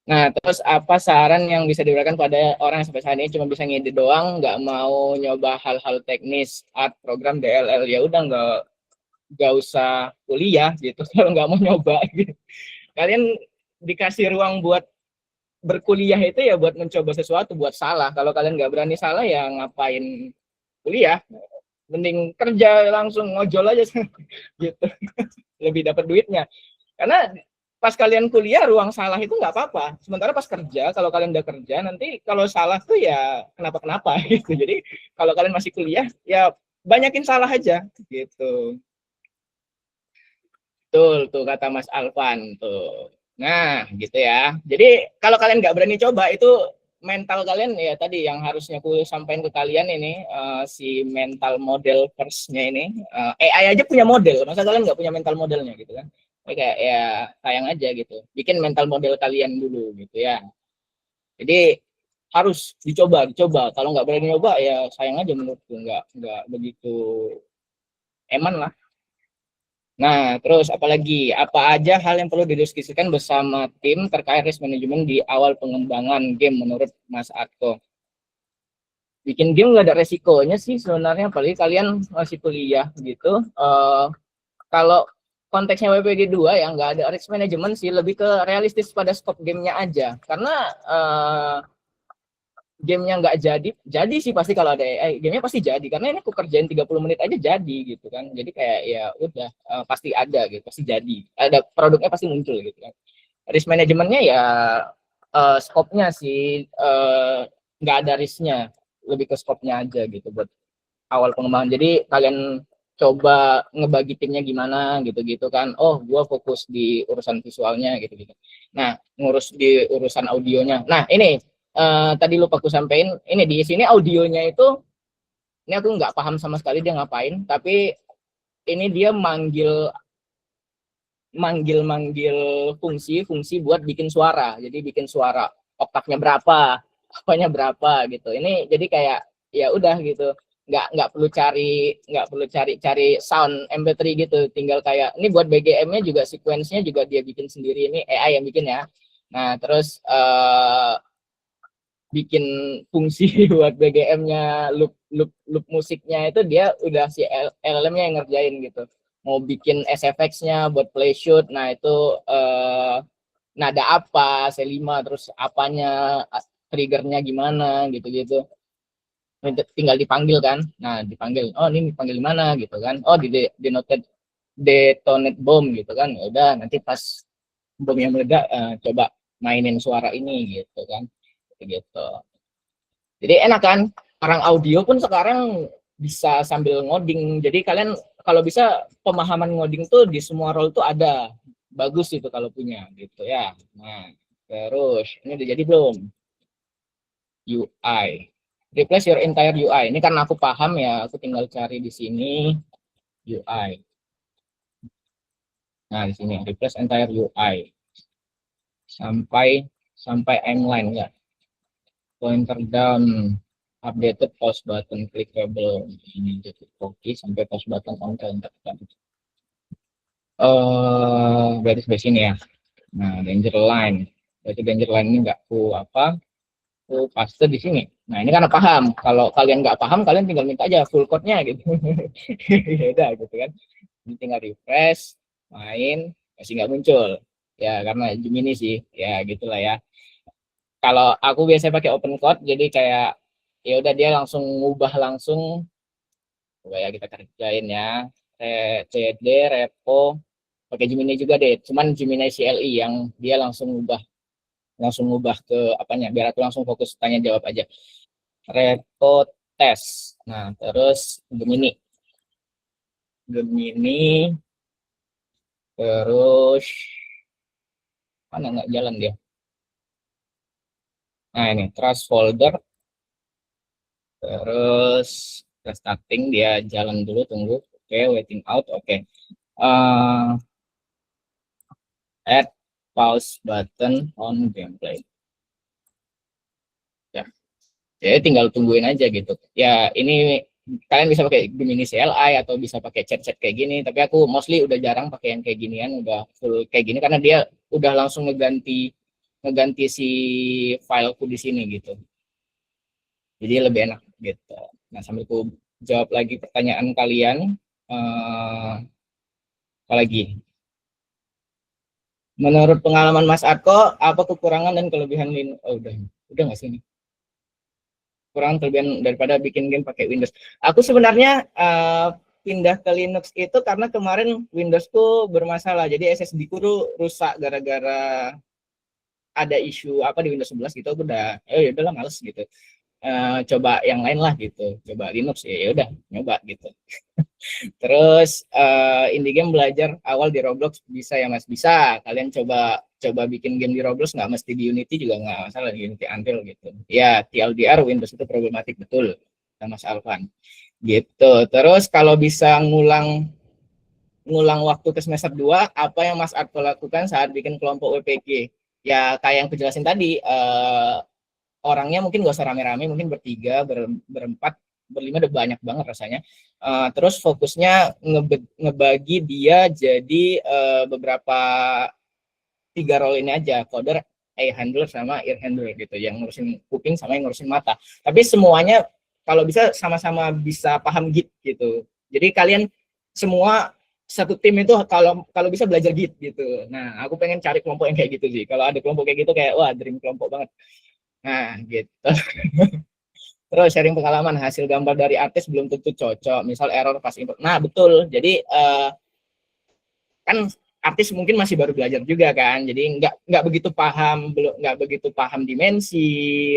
Nah, terus apa saran yang bisa diberikan pada orang yang sampai saat ini cuma bisa ngide doang, nggak mau nyoba hal-hal teknis, art, program, DLL, ya udah nggak usah kuliah gitu kalau nggak mau nyoba. Gitu. Kalian dikasih ruang buat berkuliah itu ya buat mencoba sesuatu, buat salah. Kalau kalian nggak berani salah ya ngapain kuliah? Mending kerja langsung ngojol aja gitu, lebih dapat duitnya. Karena pas kalian kuliah ruang salah itu nggak apa-apa. Sementara pas kerja, kalau kalian udah kerja nanti kalau salah tuh ya kenapa-kenapa gitu. Jadi kalau kalian masih kuliah ya banyakin salah aja gitu. Betul tuh kata Mas Alvan tuh. Nah gitu ya. Jadi kalau kalian nggak berani coba itu mental kalian ya tadi yang harusnya aku sampaikan ke kalian ini si mental model first-nya ini AI aja punya model, masa kalian nggak punya mental modelnya gitu kan? Kayak ya sayang aja gitu. Bikin mental model kalian dulu gitu ya. Jadi harus dicoba. Kalau nggak berani nyoba ya sayang aja menurutku, nggak begitu eman lah. Nah, terus apalagi apa aja hal yang perlu didiskusikan bersama tim terkait risk management di awal pengembangan game menurut Mas Atko? Bikin game nggak ada resikonya sih sebenarnya, apalagi kalian masih kuliah gitu. Kalau konteksnya WPG 2 ya nggak ada risk management sih, lebih ke realistis pada scope gamenya aja. Karena gamenya nggak jadi sih pasti kalau ada AI, gamenya pasti jadi. Karena ini aku kerjain 30 menit aja jadi gitu kan. Jadi kayak ya udah pasti ada gitu, pasti jadi. Ada produknya pasti muncul gitu kan. Risk manajemennya ya scope-nya sih nggak ada risknya, lebih ke scope-nya aja gitu buat awal pengembangan. Jadi kalian coba ngebagi timnya gimana gitu-gitu kan. Oh, gua fokus di urusan visualnya gitu-gitu. Nah, ngurus di urusan audionya. Nah, ini tadi lupa aku sampaikan, ini di sini audionya itu ini aku nggak paham sama sekali dia ngapain, tapi ini dia manggil fungsi buat bikin suara. Jadi bikin suara oktavnya berapa, apanya berapa gitu. Ini jadi kayak ya udah gitu. Nggak perlu cari sound MP3 gitu. Tinggal kayak ini buat BGM-nya juga sequence-nya juga dia bikin sendiri, ini AI yang bikin ya. Nah, terus bikin fungsi buat BGM-nya, loop musiknya itu dia udah si LLM-nya yang ngerjain gitu. Mau bikin SFX-nya buat play shoot, nah itu nada apa, C5, terus apanya, triggernya gimana gitu-gitu. Tinggal dipanggil kan, nah dipanggil, oh ini dipanggil di mana gitu kan, oh di detonate bomb gitu kan, ya udah nanti pas bomnya meledak coba mainin suara ini gitu kan, gitu. Jadi enak kan, orang audio pun sekarang bisa sambil ngoding. Jadi kalian kalau bisa pemahaman ngoding tuh di semua role tuh ada. Bagus itu kalau punya gitu ya. Nah, terus ini udah jadi belum? UI. Replace your entire UI. Ini karena aku paham ya, aku tinggal cari di sini UI. Nah, di sini replace entire UI. Sampai M-line ya. Pointer down, updated pause button clickable, ini jadi oke sampai pause button on counter. Berarti sampai sini ya. Nah, danger line, berarti danger line ini nggak aku paste di sini. Nah, ini karena paham. Kalau kalian nggak paham, kalian tinggal minta aja full code-nya gitu. Ya udah gitu kan. Ini tinggal refresh, main, masih nggak muncul. Ya karena Gemini sih, ya gitulah ya. Kalau aku biasanya pakai open code, jadi kayak ya udah dia langsung ngubah langsung. Coba ya kita kerjain ya. CD repo pakai Gemini juga deh. Cuman Gemini CLI yang dia langsung ngubah ke apanya, biar aku langsung fokus tanya jawab aja. Repo tes. Nah, terus Gemini. Terus mana nggak jalan dia. Nah, ini trust folder. Terus restarting dia jalan dulu, tunggu. Oke, waiting out. Oke. Add pause button on gameplay. Ya. Ya tinggal tungguin aja gitu. Ya, ini kalian bisa pakai Gemini CLI atau bisa pakai chat-chat kayak gini, tapi aku mostly udah jarang pakai yang kayak ginian, udah full kayak gini karena dia udah langsung ngeganti si fileku di sini gitu. Jadi lebih enak gitu. Nah, sambil aku jawab lagi pertanyaan kalian, apa lagi? Menurut pengalaman Mas Arko, apa kekurangan dan kelebihan Linux? Oh, udah nggak sih ini? Kurang kelebihan daripada bikin game pakai Windows. Aku sebenarnya pindah ke Linux itu karena kemarin Windowsku bermasalah. Jadi SSD-ku rusak gara-gara ada isu apa di Windows 11 gitu. Aku udah, ya udahlah males gitu. Coba yang lain lah gitu. Coba Linux ya udah nyoba gitu. Terus indie game belajar awal di Roblox bisa ya Mas? Bisa. Kalian coba bikin game di Roblox, nggak mesti di Unity juga nggak masalah, di Unity Unreal gitu. Ya TLDR Windows itu problematik betul, Mas Alvan. Gitu. Terus kalau bisa ngulang waktu ke semester 2, apa yang Mas Arto lakukan saat bikin kelompok WPG? Ya kayak yang kejelasin tadi, orangnya mungkin gak usah rame-rame, mungkin bertiga, berempat, berlima udah banyak banget rasanya. Terus fokusnya ngebagi dia jadi beberapa 3 role ini aja, coder, eye handler sama ear handler gitu, yang ngurusin kuping sama yang ngurusin mata. Tapi semuanya kalau bisa sama-sama bisa paham Git gitu. Jadi kalian semua satu tim itu kalau bisa belajar Git gitu. Nah, aku pengen cari kelompok yang kayak gitu sih. Kalau ada kelompok kayak gitu kayak wah, dream kelompok banget. Nah, gitu. Terus sharing pengalaman, hasil gambar dari artis belum tentu cocok, misal error pas import. Nah, betul. Jadi kan artis mungkin masih baru belajar juga kan, jadi nggak begitu paham dimensi,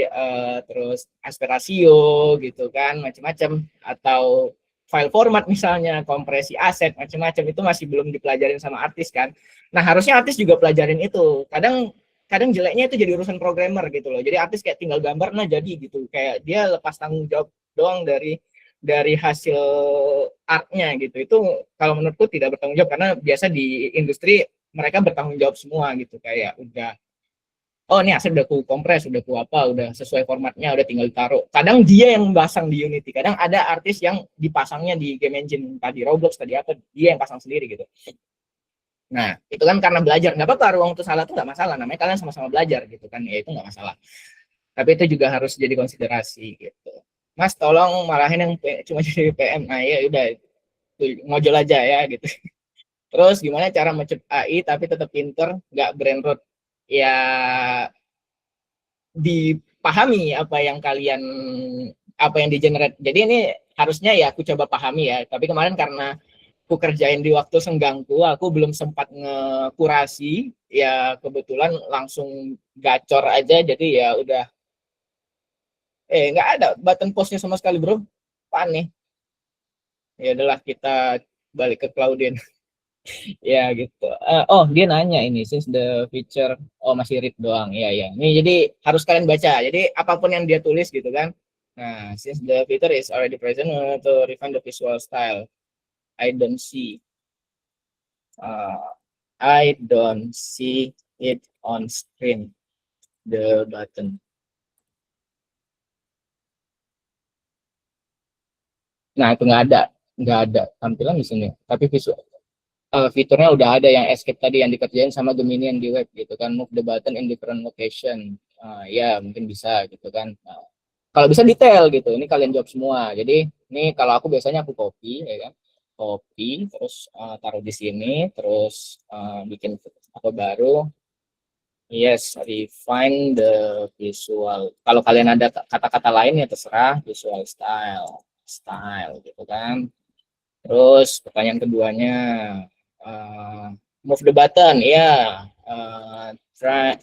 terus aspek-rasio gitu kan, macam-macam, atau file format misalnya, kompresi aset, macam-macam, itu masih belum dipelajarin sama artis kan. Nah, harusnya artis juga pelajarin itu. Kadang jeleknya itu jadi urusan programmer gitu loh. Jadi artis kayak tinggal gambar, nah jadi gitu, kayak dia lepas tanggung jawab doang dari dari hasil artnya gitu. Itu kalau menurutku tidak bertanggung jawab, karena biasa di industri mereka bertanggung jawab semua gitu, kayak udah, oh ini aset udah ku kompres, udah ku apa, udah sesuai formatnya, udah tinggal taruh. Kadang dia yang pasang di Unity, kadang ada artis yang dipasangnya di game engine, tadi Roblox, tadi apa, dia yang pasang sendiri gitu. Nah, itu kan karena belajar, nggak apa-apa, ruang untuk salah tuh nggak masalah, namanya kalian sama-sama belajar gitu kan, ya itu nggak masalah. Tapi itu juga harus jadi konsiderasi gitu. Mas, tolong marahin yang cuma jadi PM, nah ya udah, ngojol aja ya gitu. Terus gimana cara mencet AI tapi tetap pinter, nggak brain rot? Ya dipahami apa yang di generate. Jadi ini harusnya ya aku coba pahami ya. Tapi kemarin karena aku kerjain di waktu senggangku, aku belum sempat ngekurasi. Ya kebetulan langsung gacor aja. Jadi ya udah, nggak ada button postnya sama sekali bro. Apaan nih? Ya adalah kita balik ke Cloudin. Ya gitu. Oh dia nanya ini, since the feature, oh masih read doang, ya ya. Ini jadi harus kalian baca. Jadi apapun yang dia tulis gitu kan. Nah, since the feature is already present, to refine the visual style. I don't see, uh, I don't see it on screen. The button. Nah itu nggak ada tampilan di sini. Tapi visual, fiturnya udah ada yang escape tadi yang dikerjain sama Gemini yang di web gitu kan, move the button in different location. Ya mungkin bisa gitu kan. Kalau bisa detail gitu, ini kalian jawab semua. Jadi ini kalau aku biasanya aku copy ya kan, copy terus taruh di sini, terus bikin apa baru. Yes, refine the visual. Kalau kalian ada kata-kata lain ya terserah, visual style gitu kan. Terus pertanyaan keduanya, move the button, ya, try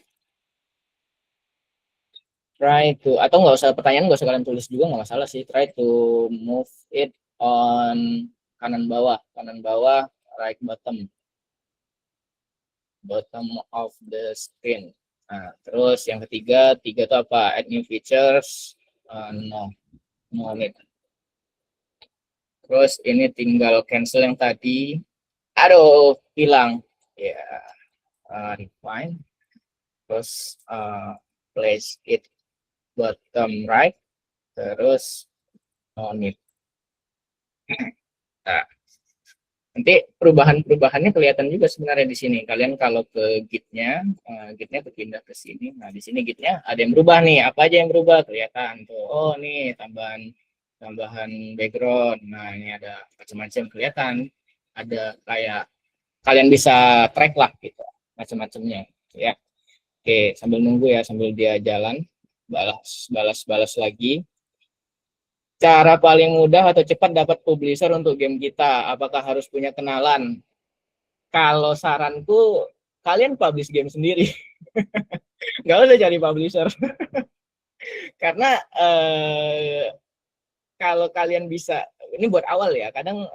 atau nggak usah, pertanyaan nggak usah kalian tulis juga, nggak masalah sih. Try to move it on kanan bawah, right bottom of the screen. Nah, terus yang tiga itu apa? Add new features, no need. Terus ini tinggal cancel yang tadi. Aduh, hilang. Ya, refine. Terus place it bottom right. Terus no need. Nah, nanti perubahannya kelihatan juga sebenarnya di sini. Kalian kalau ke gitnya, gitnya berpindah ke sini. Nah, di sini gitnya ada yang berubah nih. Apa aja yang berubah? Kelihatan tuh. Oh, nih tambahan background. Nah, ini ada macam-macam kelihatan. Ada kayak kalian bisa track lah gitu, macam-macamnya. Ya, oke, sambil nunggu ya, sambil dia jalan, balas lagi. Cara paling mudah atau cepat dapat publisher untuk game kita, apakah harus punya kenalan? Kalau saranku, kalian publish game sendiri. Nggak usah cari publisher. Karena kalau kalian bisa, ini buat awal ya, kadang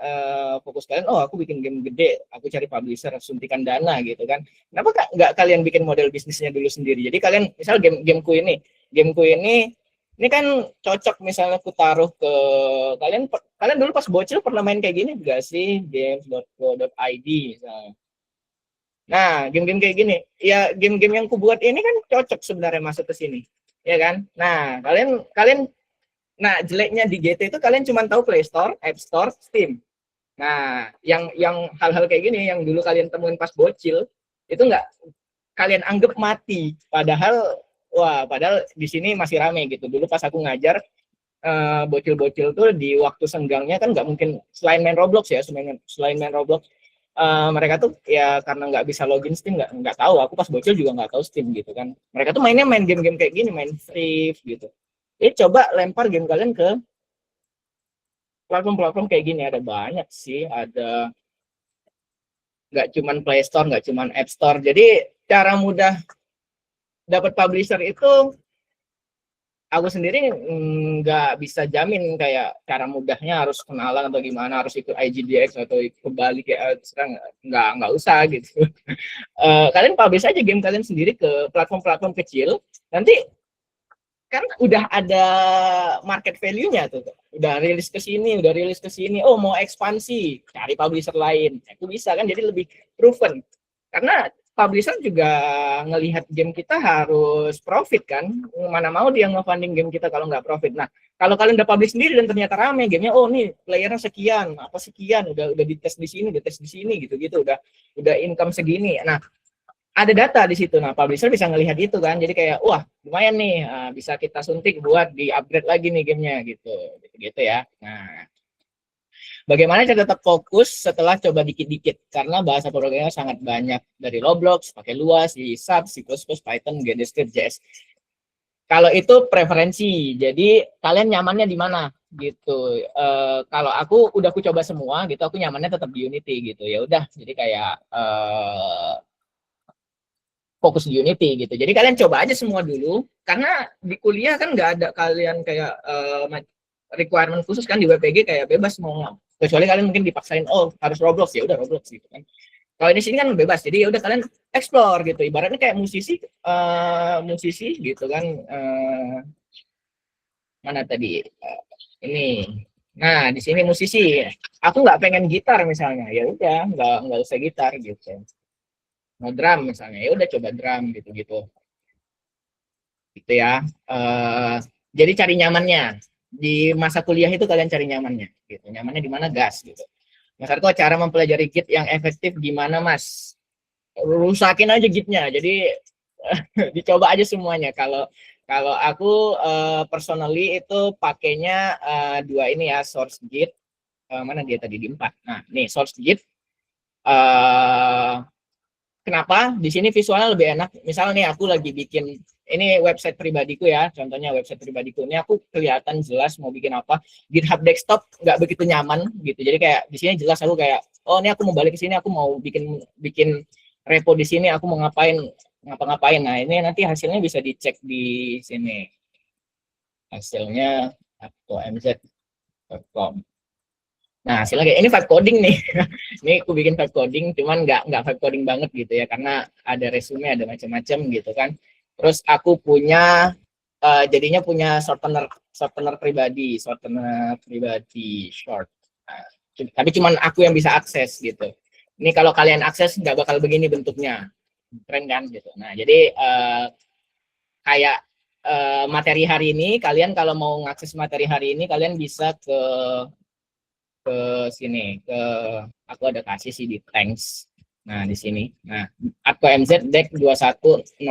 fokus kalian, oh aku bikin game gede, aku cari publisher, suntikan dana gitu kan. Kenapa nggak kalian bikin model bisnisnya dulu sendiri? Jadi kalian, misal gameku ini kan cocok misalnya aku taruh ke kalian dulu pas bocil pernah main kayak gini enggak sih, games.co.id misalnya. Nah, game-game kayak gini, ya game-game yang ku buat ini kan cocok sebenarnya masuk ke sini, ya kan? Nah, kalian jeleknya di GT itu kalian cuma tahu Play Store, App Store, Steam. Nah, yang hal-hal kayak gini yang dulu kalian temuin pas bocil itu nggak kalian anggap mati, padahal di sini masih rame gitu. Dulu pas aku ngajar bocil-bocil tuh di waktu senggangnya kan nggak mungkin selain main Roblox ya, selain main Roblox, mereka tuh ya karena nggak bisa login Steam, nggak tahu. Aku pas bocil juga nggak tahu Steam gitu kan. Mereka tuh main game-game kayak gini, main Free gitu. Coba lempar game kalian ke platform-platform kayak gini, ada banyak sih, ada nggak cuman Play Store, nggak cuman App Store. Jadi cara mudah dapat publisher itu aku sendiri nggak bisa jamin kayak cara mudahnya harus kenalan atau gimana, harus ikut IGDX atau ikut Bali kayak serang, nggak usah gitu. Kalian publish aja game kalian sendiri ke platform-platform kecil, nanti kan udah ada market value-nya tuh. Udah rilis ke sini, oh mau ekspansi, cari publisher lain. Itu bisa kan, jadi lebih proven. Karena publisher juga ngelihat game kita harus profit kan. Mana mau dia nge-funding game kita kalau nggak profit. Nah, kalau kalian udah publish sendiri dan ternyata rame gamenya, oh nih playernya sekian, apa sekian, udah dites di sini, gitu-gitu, udah income segini. Nah, ada data di situ. Nah, publisher bisa ngelihat itu kan. Jadi kayak, wah, lumayan nih, bisa kita suntik buat di-upgrade lagi nih gamenya gitu. Gitu ya. Nah, bagaimana cara tetap fokus setelah coba dikit-dikit? Karena bahasa programnya sangat banyak. Dari Roblox, pakai luas, C#, C++, Python, GDScript, JS. Kalau itu preferensi. Jadi kalian nyamannya di mana? Gitu. Kalau aku udah coba semua gitu, aku nyamannya tetap di Unity gitu. Ya udah, jadi kayak fokus di Unity gitu. Jadi kalian coba aja semua dulu, karena di kuliah kan nggak ada kalian kayak requirement khusus kan di WPG, kayak bebas mau, kecuali kalian mungkin dipaksain oh harus Roblox, ya udah Roblox gitu kan. Kalau di sini kan bebas, jadi ya udah kalian explore gitu. Ibaratnya kayak musisi gitu kan. Mana tadi ini. Nah di sini musisi, aku nggak pengen gitar misalnya, ya udah nggak usah gitar gitu. Mau drum misalnya, ya udah coba drum gitu gitu ya. Jadi cari nyamannya di masa kuliah itu, kalian cari nyamannya gitu. Nyamannya di mana? Gas gitu. Mas Arko, cara mempelajari Git yang efektif gimana Mas? Rusakin aja Gitnya, jadi dicoba aja semuanya. Kalau aku personally itu pakainya dua ini ya, source Git, mana dia tadi di 4. Nah nih source Git, kenapa? Di sini visualnya lebih enak. Misalnya nih aku lagi bikin ini website pribadiku ya, contohnya website pribadiku. Ini aku kelihatan jelas mau bikin apa. GitHub desktop nggak begitu nyaman gitu. Jadi kayak di sini jelas aku kayak, oh ini aku mau balik ke sini, aku mau bikin repo di sini, aku mau ngapa-ngapain. Nah ini nanti hasilnya bisa dicek di sini. Hasilnya atau mz.com. Nah, hasilnya kayak ini vibe coding nih. Ini aku bikin vibe coding, cuman nggak vibe coding banget gitu ya, karena ada resume, ada macam-macam gitu kan. Terus aku punya jadinya punya shortener pribadi, short. Nah, tapi cuman aku yang bisa akses gitu. Ini kalau kalian akses nggak bakal begini bentuknya, keren kan gitu. Nah, jadi kayak materi hari ini, kalian kalau mau ngakses materi hari ini, kalian bisa ke sini, aku ada kasih sih di thanks. Nah di sini, nah atau mz deck 210226.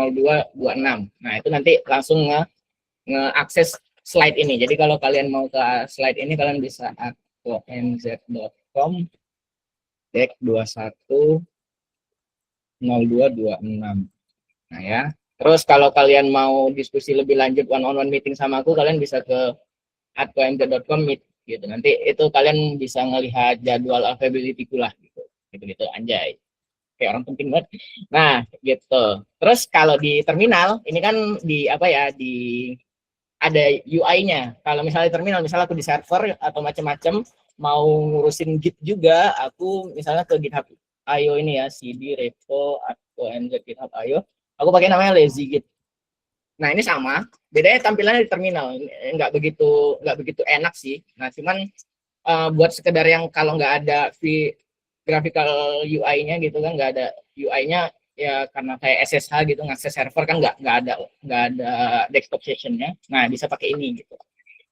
Nah itu nanti langsung ngeakses slide ini. Jadi kalau kalian mau ke slide ini, kalian bisa atau mz.com deck 210226. Nah ya. Terus kalau kalian mau diskusi lebih lanjut one-on-one meeting sama aku, kalian bisa ke @mz.com meet gitu. Nanti itu kalian bisa ngelihat jadwal availability lah gitu anjay, kayak orang penting banget. Nah gitu. Terus kalau di terminal ini kan di apa ya, di ada UI-nya. Kalau misalnya di terminal, misalnya aku di server atau macam-macam mau ngurusin Git juga, aku misalnya ke GitHub IO ini ya, cd repo atau mz GitHub IO, aku pakai namanya lazy git. Nah ini sama, bedanya tampilannya di terminal, nggak begitu enak sih. Nah cuman buat sekedar yang kalau nggak ada graphical UI-nya gitu kan, nggak ada UI-nya ya, karena kayak SSH gitu ngakses server kan nggak ada desktop sessionnya. Nah bisa pakai ini gitu.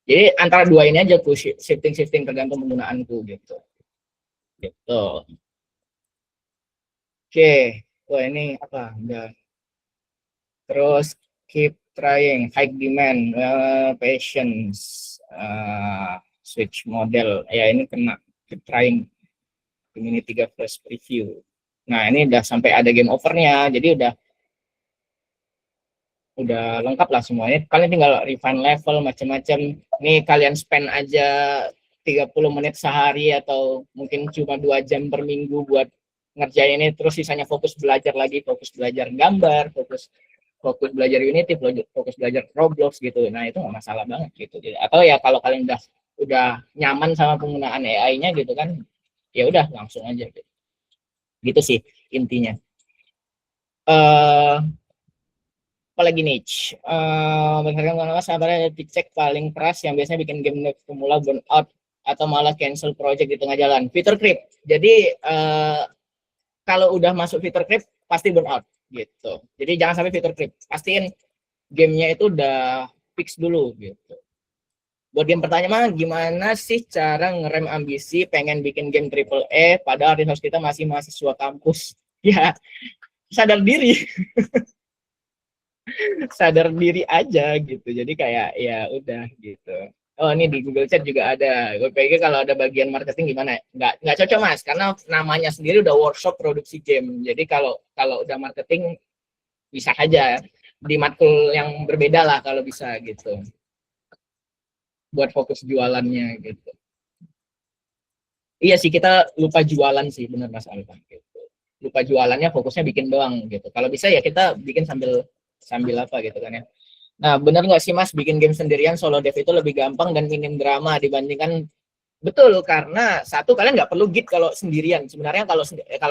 Jadi antara dua ini aja tuh, shifting tergantung penggunaanku gitu. Gitu. Oke, wah ini apa? Udah. Terus keep trying, high demand, patience, switch model. Ya ini kena keep trying. Ini 3 plus preview. Nah ini udah sampai ada game overnya, jadi udah lengkap lah semuanya. Kalian tinggal refine level macam-macam. Nih kalian spend aja 30 menit sehari atau mungkin cuma 2 jam per minggu buat ngerjain ini, terus sisanya fokus belajar lagi, fokus belajar gambar, fokus belajar Unity, fokus belajar Roblox gitu. Nah itu nggak masalah banget gitu. Atau ya kalau kalian udah nyaman sama penggunaan AI-nya gitu kan, ya udah langsung aja gitu sih intinya. apalagi niche. Berdasarkan pengalaman sahabatnya dicek paling keras yang biasanya bikin game pemula burn out atau malah cancel project di tengah jalan. Fitur creep. Jadi kalau udah masuk fitur creep pasti burn out gitu. Jadi jangan sampai fitur creep. Pastiin gamenya itu udah fix dulu gitu. Buat game pertanyaan, gimana sih cara ngerem ambisi pengen bikin game triple E padahal resource kita masih mahasiswa kampus? Ya, sadar diri. Sadar diri aja gitu. Jadi kayak ya udah gitu. Oh, ini di Google Chat juga ada. Gue pikir kalau ada bagian marketing gimana? Nggak cocok Mas, karena namanya sendiri udah workshop produksi game. Jadi kalau kalau udah marketing bisa aja di matkul yang berbeda lah kalau bisa gitu. Buat fokus jualannya gitu. Iya sih, kita lupa jualan sih, bener Mas Alfa gitu. Lupa jualannya, fokusnya bikin doang gitu. Kalau bisa ya kita bikin sambil sambil apa gitu kan ya. Nah, bener nggak sih Mas, bikin game sendirian solo dev itu lebih gampang dan minim drama dibandingkan, betul, karena satu, kalian nggak perlu git kalau sendirian. Sebenarnya kalau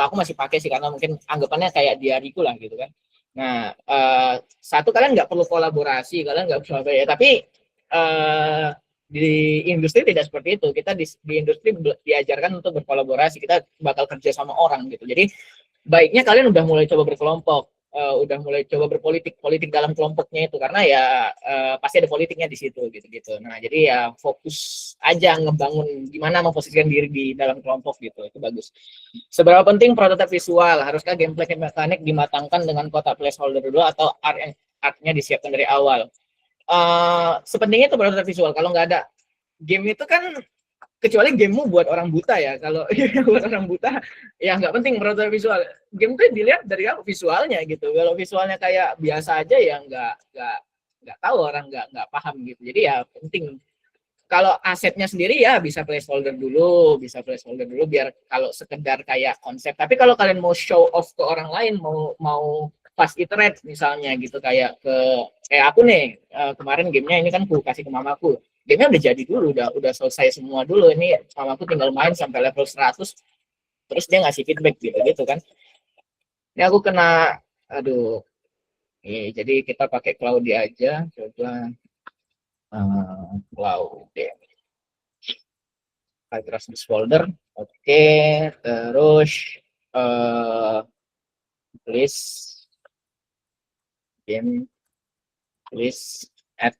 aku masih pakai sih, karena mungkin anggapannya kayak diariku lah gitu kan. Nah, satu, kalian nggak perlu kolaborasi, kalian nggak perlu apa ya. Tapi di industri tidak seperti itu. Kita di industri diajarkan untuk berkolaborasi. Kita bakal kerja sama orang gitu. Jadi baiknya kalian udah mulai coba berkelompok, udah mulai coba politik dalam kelompoknya itu, karena ya pasti ada politiknya di situ gitu. Nah, jadi ya fokus aja ngebangun gimana memposisikan diri di dalam kelompok gitu, itu bagus. Seberapa penting prototipe visual? Haruskah gameplay mekanik dimatangkan dengan kotak placeholder dulu atau artnya disiapkan dari awal? Sepentingnya itu prototipe visual. Kalau nggak ada game itu kan, kecuali gamemu buat orang buta ya. Kalau buat orang buta ya nggak penting prototipe visual. Game tuh dilihat dari visualnya gitu. Kalau visualnya kayak biasa aja ya nggak tahu, orang nggak paham gitu. Jadi ya penting. Kalau asetnya sendiri ya bisa placeholder dulu biar kalau sekedar kayak konsep. Tapi kalau kalian mau show off ke orang lain, mau fast iterate misalnya gitu, kayak aku nih, kemarin gamenya ini kan aku kasih ke mamaku. Gamenya udah jadi dulu, udah selesai semua dulu. Ini mamaku tinggal main sampai level 100, terus dia ngasih feedback gitu kan. Ini aku kena, aduh. Jadi kita pakai Cloudy aja, coba Cloudy. Terus di folder, oke, terus list game list add.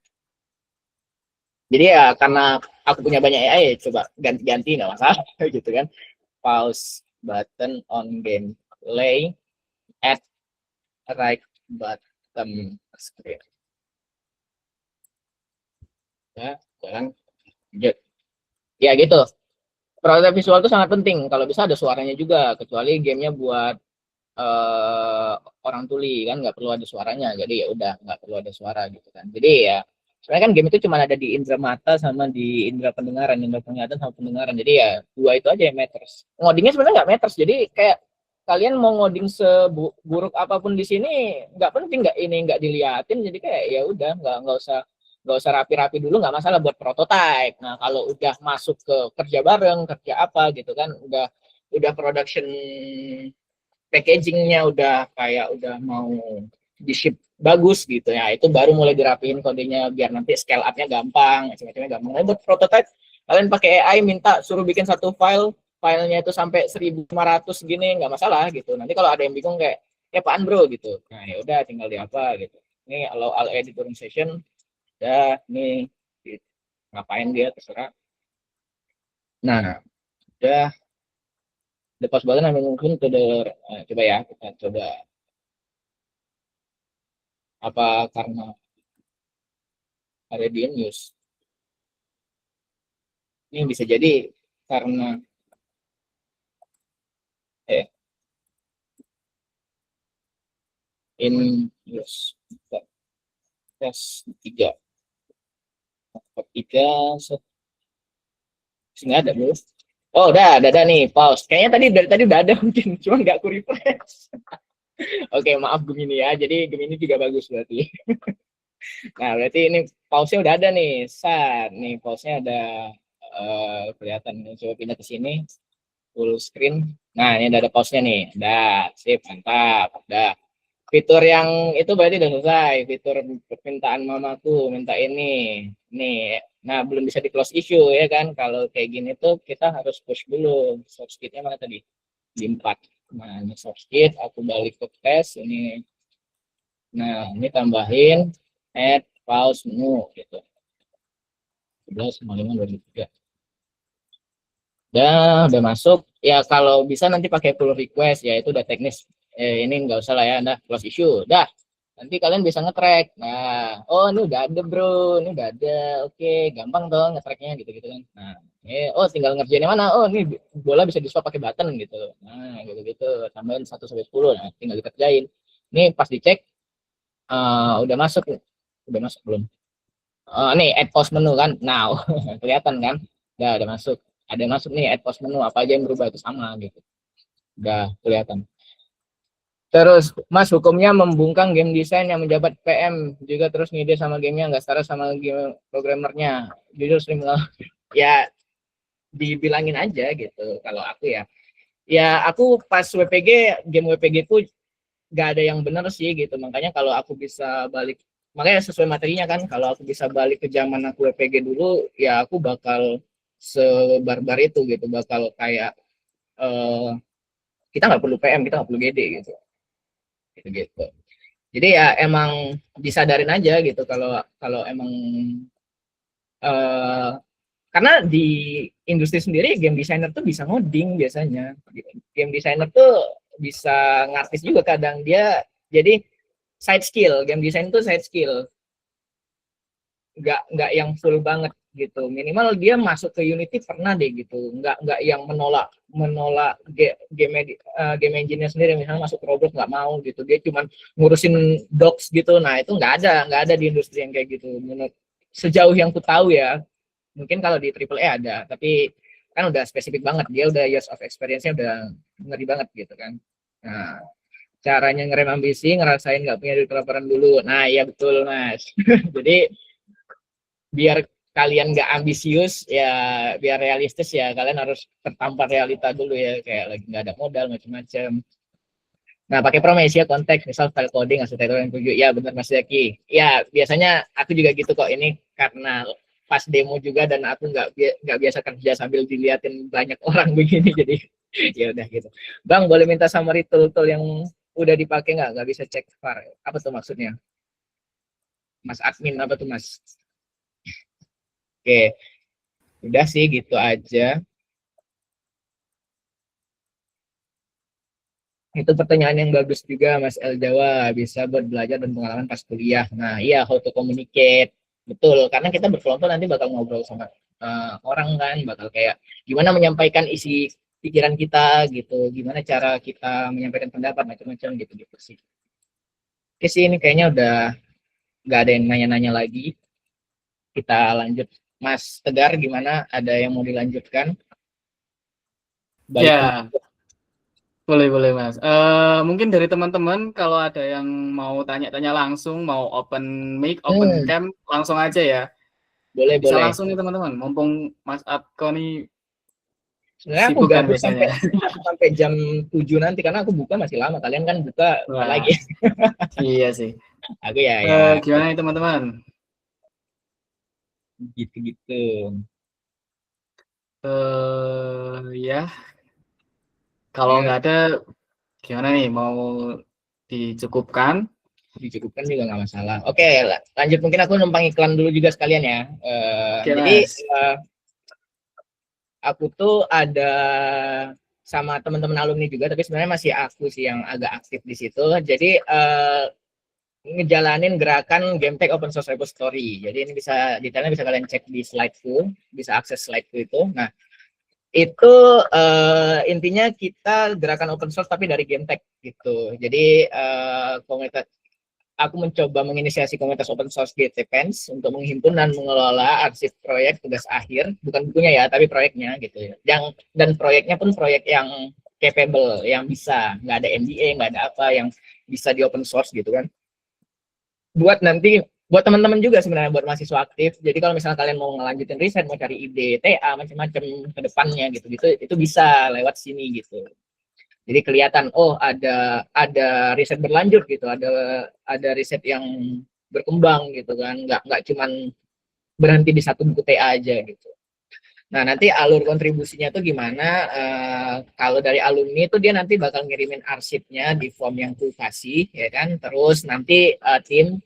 Jadi ya karena aku punya banyak AI, ya coba ganti-ganti nggak masalah gitu kan. Pause button on gameplay, add right button screen. Ya, jalan. Ya gitu. Prototipe visual itu sangat penting. Kalau bisa ada suaranya juga, kecuali gamenya buat orang tuli kan, nggak perlu ada suaranya. Jadi ya udah nggak perlu ada suara gitu kan. Jadi ya sebenarnya kan game itu cuma ada di indera mata sama di indera pendengaran, indera penglihatan sama pendengaran. Jadi ya dua itu aja yang matters. Ngodingnya sebenarnya nggak matters. Jadi kayak kalian mau ngoding seburuk apapun di sini nggak penting, nggak diliatin. Jadi kayak ya udah nggak usah rapi-rapi dulu, nggak masalah buat prototype. Nah, kalau udah masuk ke kerja bareng, kerja apa gitu kan, udah production packagingnya udah kayak udah mau di ship bagus gitu ya, itu baru mulai dirapiin kodenya biar nanti scale up-nya gampang, macam-macamnya gampang. Nah, buat prototype kalian pakai AI, minta suruh bikin satu filenya itu sampai 1.500 gini, nggak masalah gitu. Nanti kalau ada yang bingung kayak apaan bro gitu, nah ya udah tinggal di apa gitu. Ini allow all edit during session, udah nih gitu. Ngapain dia terserah. Nah, udah lepas button ambil mungkin ke coba ya, kita coba apa karena ada di news. Ini bisa jadi karena in news tes 3 sini ada bro. Oh, udah nih, pause. Kayaknya dari tadi udah ada mungkin, cuma nggak aku refresh. Oke, maaf Gemini ya. Jadi Gemini juga bagus berarti. Nah, berarti ini pause-nya udah ada nih. Nih pause-nya ada kelihatan. Coba pindah ke sini. Full screen. Nah, ini udah ada pause-nya nih. Udah, sip, mantap. Udah. Fitur yang itu berarti udah selesai. Fitur permintaan mamaku minta ini, nih. Nah, belum bisa di close issue ya kan? Kalau kayak gini tuh kita harus push dulu. Source kit-nya mana tadi? Di 4. Nah, ini source kit. Aku balik ke tes ini. Nah, ini tambahin add pause menu gitu. 11.5.23. Udah masuk. Ya kalau bisa nanti pakai pull request ya itu udah teknis. Ini nggak usah lah ya, nah close issue. Dah. Nanti kalian bisa nge-track. Nah, oh ini udah ada bro, ini udah ada. Oke, gampang dong nge-tracknya gitu-gitu kan. Nah, oh tinggal ngerjain yang mana? Oh ini bola bisa di-swap pakai button gitu. Nah, gitu-gitu. Tambahin 1 sampai 10. Nah, tinggal dikerjain. Ini pas dicek udah masuk. Udah masuk belum? Nih add post menu kan. Nah, kelihatan kan? Udah masuk. Ada masuk nih add post menu, apa aja yang berubah itu sama gitu. Udah kelihatan. Terus Mas hukumnya membungkang game desain yang menjabat PM juga terus ngide sama gamenya nggak setara sama game programmernya. Jujur sering ya dibilangin aja gitu kalau aku ya. Ya aku pas WPG game WPG ku nggak ada yang bener sih gitu. Makanya kalau aku bisa balik, makanya sesuai materinya kan, kalau aku bisa balik ke zaman aku WPG dulu ya aku bakal sebarbar itu gitu, bakal kayak kita nggak perlu PM, kita nggak perlu GD gitu. Gitu. Jadi ya emang disadarin aja gitu kalau kalau emang karena di industri sendiri game designer tuh bisa ngoding biasanya. Game designer tuh bisa ngartis juga kadang, dia jadi side skill, game design tuh side skill. Nggak yang full banget gitu, minimal dia masuk ke Unity pernah deh gitu, nggak yang menolak game engine-nya sendiri, misalnya masuk ke Roblox nggak mau gitu, dia cuman ngurusin docs gitu. Nah itu nggak ada di industri yang kayak gitu menurut sejauh yang ku tahu ya. Mungkin kalau di Triple A ada, tapi kan udah spesifik banget, dia udah years of experience-nya udah ngeri banget gitu kan. Nah caranya ngerem ambisi, ngerasain nggak punya duit kelaparan dulu. Nah iya betul mas. Jadi biar kalian nggak ambisius ya, biar realistis ya, kalian harus tertampar realita dulu ya, kayak lagi nggak ada modal macam-macam. Nah pakai Prometheus konteks misal style coding arsitektur yang tujuh, ya benar Mas Zaki. Ya biasanya aku juga gitu kok, ini karena pas demo juga dan aku nggak biasa kerja sambil diliatin banyak orang begini, jadi ya udah gitu. Bang boleh minta summary tool-tool yang udah dipakai nggak bisa cek var, apa tuh maksudnya Mas admin, apa tuh Mas? Oke, udah sih gitu aja. Itu pertanyaan yang bagus juga Mas El Jawa, bisa buat belajar dan pengalaman pas kuliah. Nah iya, how to communicate, betul, karena kita berkelompok nanti bakal ngobrol sama orang kan, bakal kayak gimana menyampaikan isi pikiran kita gitu, gimana cara kita menyampaikan pendapat macam-macam gitu sih. Oke sih, ini kayaknya udah nggak ada yang nanya-nanya lagi, kita lanjut. Mas Tegar gimana, ada yang mau dilanjutkan? Balik Ya, boleh Mas. Mungkin dari teman-teman kalau ada yang mau tanya-tanya langsung, mau open mic, open cam, langsung aja ya. boleh Bisa boleh. langsung nih teman-teman. Mumpung Mas Atko nih Sebenarnya aku sibuk kan gabut biasanya. sampai jam 7 nanti karena aku buka masih lama. Kalian kan buka bentar Wah, lagi. iya sih. Aku ya Gimana nih teman-teman? gitu-gitu. Ya, kalau Ya, nggak ada, gimana nih? Mau dicukupkan? dicukupkan juga nggak masalah. Oke, lanjut, mungkin aku numpang iklan dulu juga sekalian ya. Oke, Jadi Mas. aku tuh ada sama teman-teman alumni juga, tapi sebenarnya masih aku sih yang agak aktif di situ. Jadi ngejalanin gerakan GameTech Open Source Repository. Jadi ini bisa detailnya bisa kalian cek di slideku, bisa akses slideku itu. Nah, itu intinya kita gerakan open source tapi dari GameTech gitu. Jadi komunitas, aku mencoba menginisiasi komunitas open source GTPens untuk menghimpun dan mengelola arsip proyek tugas akhir, bukan bukunya ya, tapi proyeknya gitu ya. Dan proyeknya pun proyek yang capable, yang bisa, nggak ada NDA, nggak ada apa, yang bisa di open source gitu kan. Buat teman-teman juga sebenarnya, buat mahasiswa aktif. Jadi kalau misalnya kalian mau ngelanjutin riset, mau cari ide TA macam-macam ke depannya gitu itu bisa lewat sini gitu. Jadi kelihatan oh ada riset berlanjut gitu, ada riset yang berkembang gitu kan, nggak cuman berhenti di satu buku TA aja gitu. Nah, nanti alur kontribusinya tuh gimana? Kalau dari alumni itu dia nanti bakal ngirimin arsipnya di form yang aku kasih, ya kan? Terus nanti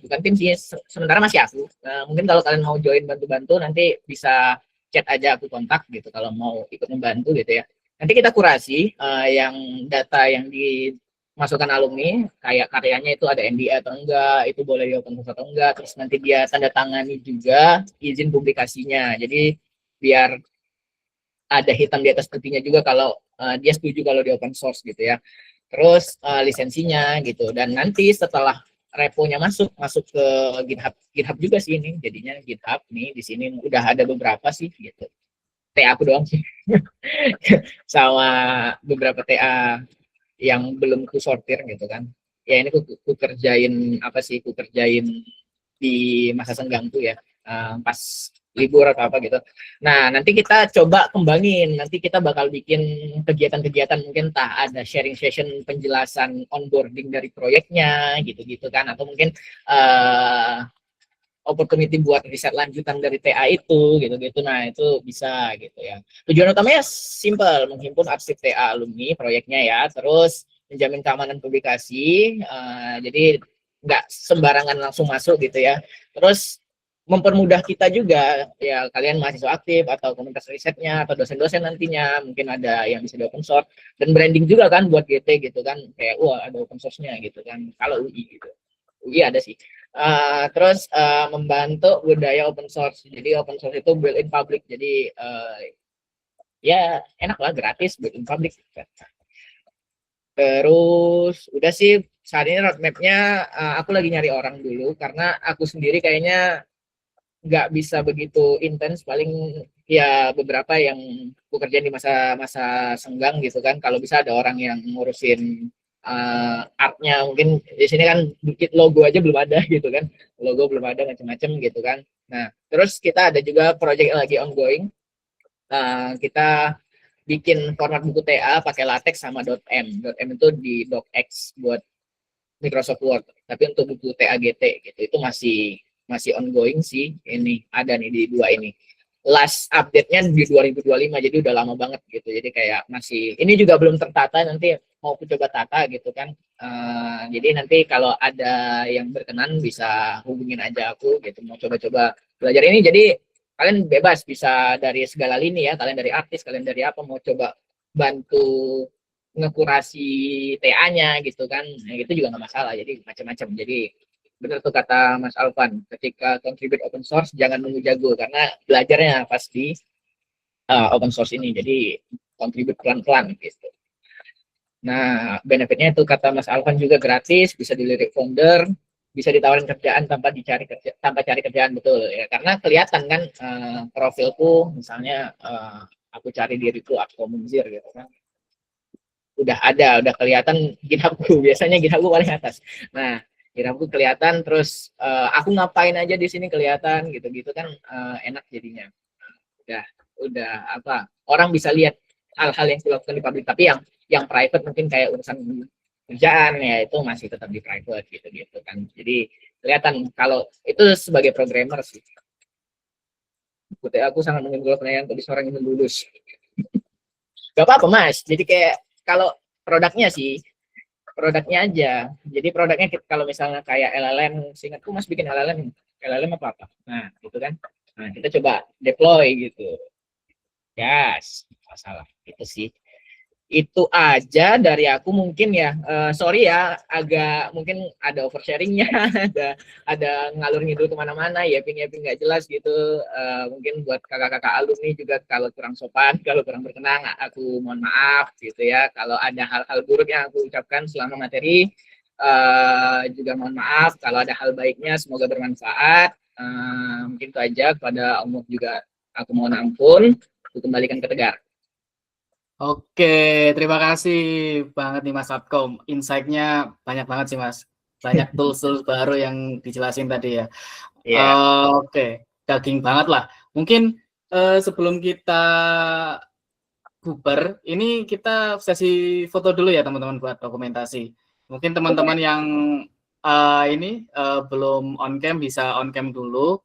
bukan tim sih, sementara masih aku. Mungkin kalau kalian mau join bantu-bantu, nanti bisa chat aja aku kontak gitu kalau mau ikut membantu gitu ya. Nanti kita kurasi yang data yang dimasukkan alumni, kayak karyanya itu ada NDA atau enggak, itu boleh di open source atau enggak, terus nanti dia tanda tangani juga izin publikasinya. Jadi biar ada hitam di atas putihnya juga kalau dia setuju kalau di open source gitu ya. Terus lisensinya gitu. Dan nanti setelah reponya masuk ke GitHub juga sih ini. Jadinya GitHub nih di sini udah ada beberapa sih gitu. TA aku doang sih. Sama beberapa TA yang belum ku sortir gitu kan. Ya ini ku kerjain apa sih? Ku kerjain di masa senggang tuh ya, pas libur atau apa gitu. Nah, nanti kita coba kembangin. Nanti kita bakal bikin kegiatan-kegiatan, mungkin ada sharing session penjelasan onboarding dari proyeknya gitu-gitu kan, atau mungkin opportunity buat riset lanjutan dari TA itu gitu-gitu. Nah, itu bisa gitu ya. Tujuan utamanya simple, menghimpun arsip TA alumni proyeknya ya, terus menjamin keamanan publikasi, jadi nggak sembarangan langsung masuk gitu ya. Terus mempermudah kita juga ya, kalian mahasiswa aktif atau komunitas risetnya atau dosen-dosen nantinya mungkin ada yang bisa di open source, dan branding juga kan buat GT gitu kan, kayak wah ada open source-nya gitu kan kalau UI gitu. UI ada sih. Terus membantu budaya open source. Jadi open source itu build in public. Jadi ya enak lah, gratis, build in public. Terus udah sih saat ini roadmap-nya aku lagi nyari orang dulu karena aku sendiri kayaknya nggak bisa begitu intens, paling ya beberapa yang aku kerjain di masa-masa senggang gitu kan. Kalau bisa ada orang yang ngurusin artnya, mungkin di sini kan bikin logo aja belum ada gitu kan, logo belum ada macam-macam gitu kan. Nah, terus kita ada juga project yang lagi ongoing. Kita bikin format buku TA pakai LaTeX sama .m. .m itu di docx buat Microsoft Word. Tapi untuk buku TAGT gitu itu masih ongoing sih. Ini ada nih di dua ini. Last update-nya di 2025, jadi udah lama banget gitu. Jadi kayak masih, ini juga belum tertata, nanti mau coba tata gitu kan. Jadi nanti kalau ada yang berkenan bisa hubungin aja aku gitu, mau coba-coba belajar ini. Jadi kalian bebas, bisa dari segala lini ya, kalian dari artis, kalian dari apa, mau coba bantu ngekurasi TA-nya gitu kan, nah, itu juga nggak masalah. Jadi macam-macam. Jadi benar tuh kata Mas Alvan, ketika contribute open source jangan nunggu jago, karena belajarnya pasti open source ini. Jadi contribute pelan-pelan gitu. Nah, benefitnya itu kata Mas Alvan juga gratis, bisa dilirik founder, bisa ditawarin kerjaan tanpa cari kerjaan, betul ya. Karena kelihatan kan profilku, misalnya aku cari diriku aku Munzir gitu kan, udah kelihatan GitHubku. Biasanya GitHubku paling atas. Nah, GitHubku kelihatan, terus aku ngapain aja di sini kelihatan gitu-gitu kan, enak jadinya. Udah apa, orang bisa lihat hal-hal yang dilakukan di publik, tapi yang private mungkin kayak urusan kerjaan ya itu masih tetap di private gitu kan. Jadi kelihatan kalau itu sebagai programmer sih. Aku sangat mengunggul penilaian untuk seorang yang lulus. Gak apa-apa Mas. Jadi kayak kalau produknya sih, produknya aja. Jadi produknya kalau misalnya kayak LLM, seingatku Mas bikin LLM apa? Nah, gitu kan. Nah, kita coba deploy gitu. Yes, masalah itu sih. Itu aja dari aku mungkin ya. Sorry ya, agak mungkin ada oversharingnya, ada ngalur ngidul kemana-mana, ya nggak jelas gitu. Mungkin buat kakak-kakak alumni juga kalau kurang sopan, kalau kurang berkenan, aku mohon maaf gitu ya. Kalau ada hal-hal buruk yang aku ucapkan selama materi, juga mohon maaf. Kalau ada hal baiknya, semoga bermanfaat. Mungkin itu aja. Kepada umum juga aku mohon ampun. Aku kembalikan ke Tegar. Oke, terima kasih banget nih Mas Satkom. Insight-nya banyak banget sih Mas. Banyak tools-tools baru yang dijelasin tadi ya. Oke, daging banget lah. Mungkin sebelum kita bubar, ini kita sesi foto dulu ya teman-teman buat dokumentasi. Mungkin teman-teman yang ini belum on cam bisa on cam dulu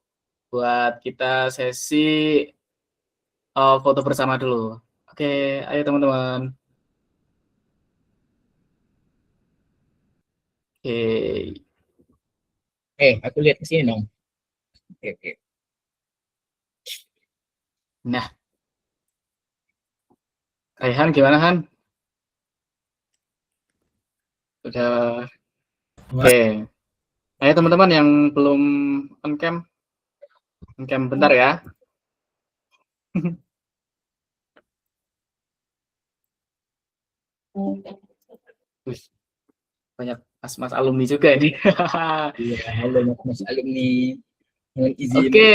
buat kita sesi foto bersama dulu. Oke, ayo teman-teman. Oke. Aku lihat ke sini dong. Oke. Nah, Raihan gimana Han? Udah. Oke. Ayo teman-teman yang belum on cam bentar ya. Banyak mas-mas alumni juga ini. Iya, halo mas alumni. Mohon izin. Oke.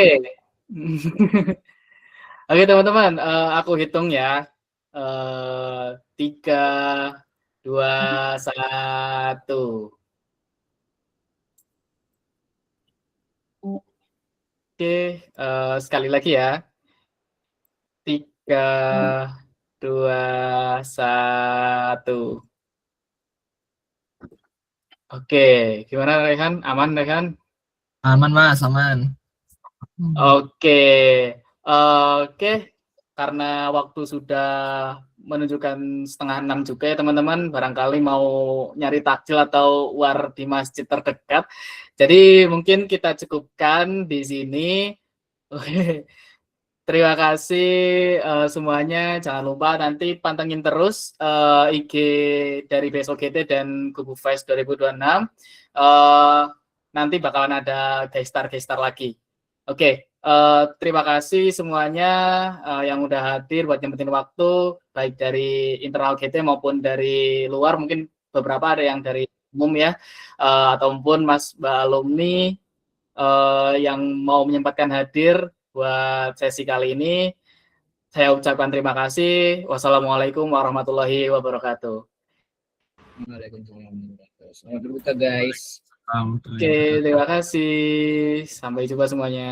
Oke teman-teman, aku hitung ya. 3, 2, 1. Oke, sekali lagi ya. 3, 2, 1. Oke, gimana Rehan? Aman Rehan? Aman Mas, aman. Oke, karena waktu sudah menunjukkan 5:30 juga ya teman-teman, barangkali mau nyari takjil atau war di masjid terdekat. Jadi mungkin kita cukupkan di sini. Terima kasih semuanya. Jangan lupa nanti pantengin terus IG dari BSOGT dan Kubu Vice 2026. Nanti bakalan ada gestar lagi. Oke, terima kasih semuanya yang udah hadir buat nyempetin waktu, baik dari internal GT maupun dari luar. Mungkin beberapa ada yang dari umum ya, ataupun Mas Mbak alumni yang mau menyempatkan hadir buat sesi kali ini. Saya ucapkan terima kasih. Wassalamualaikum warahmatullahi wabarakatuh. Waalaikumsalam. Selamat berbuka guys. Oke, terima kasih. Sampai jumpa semuanya.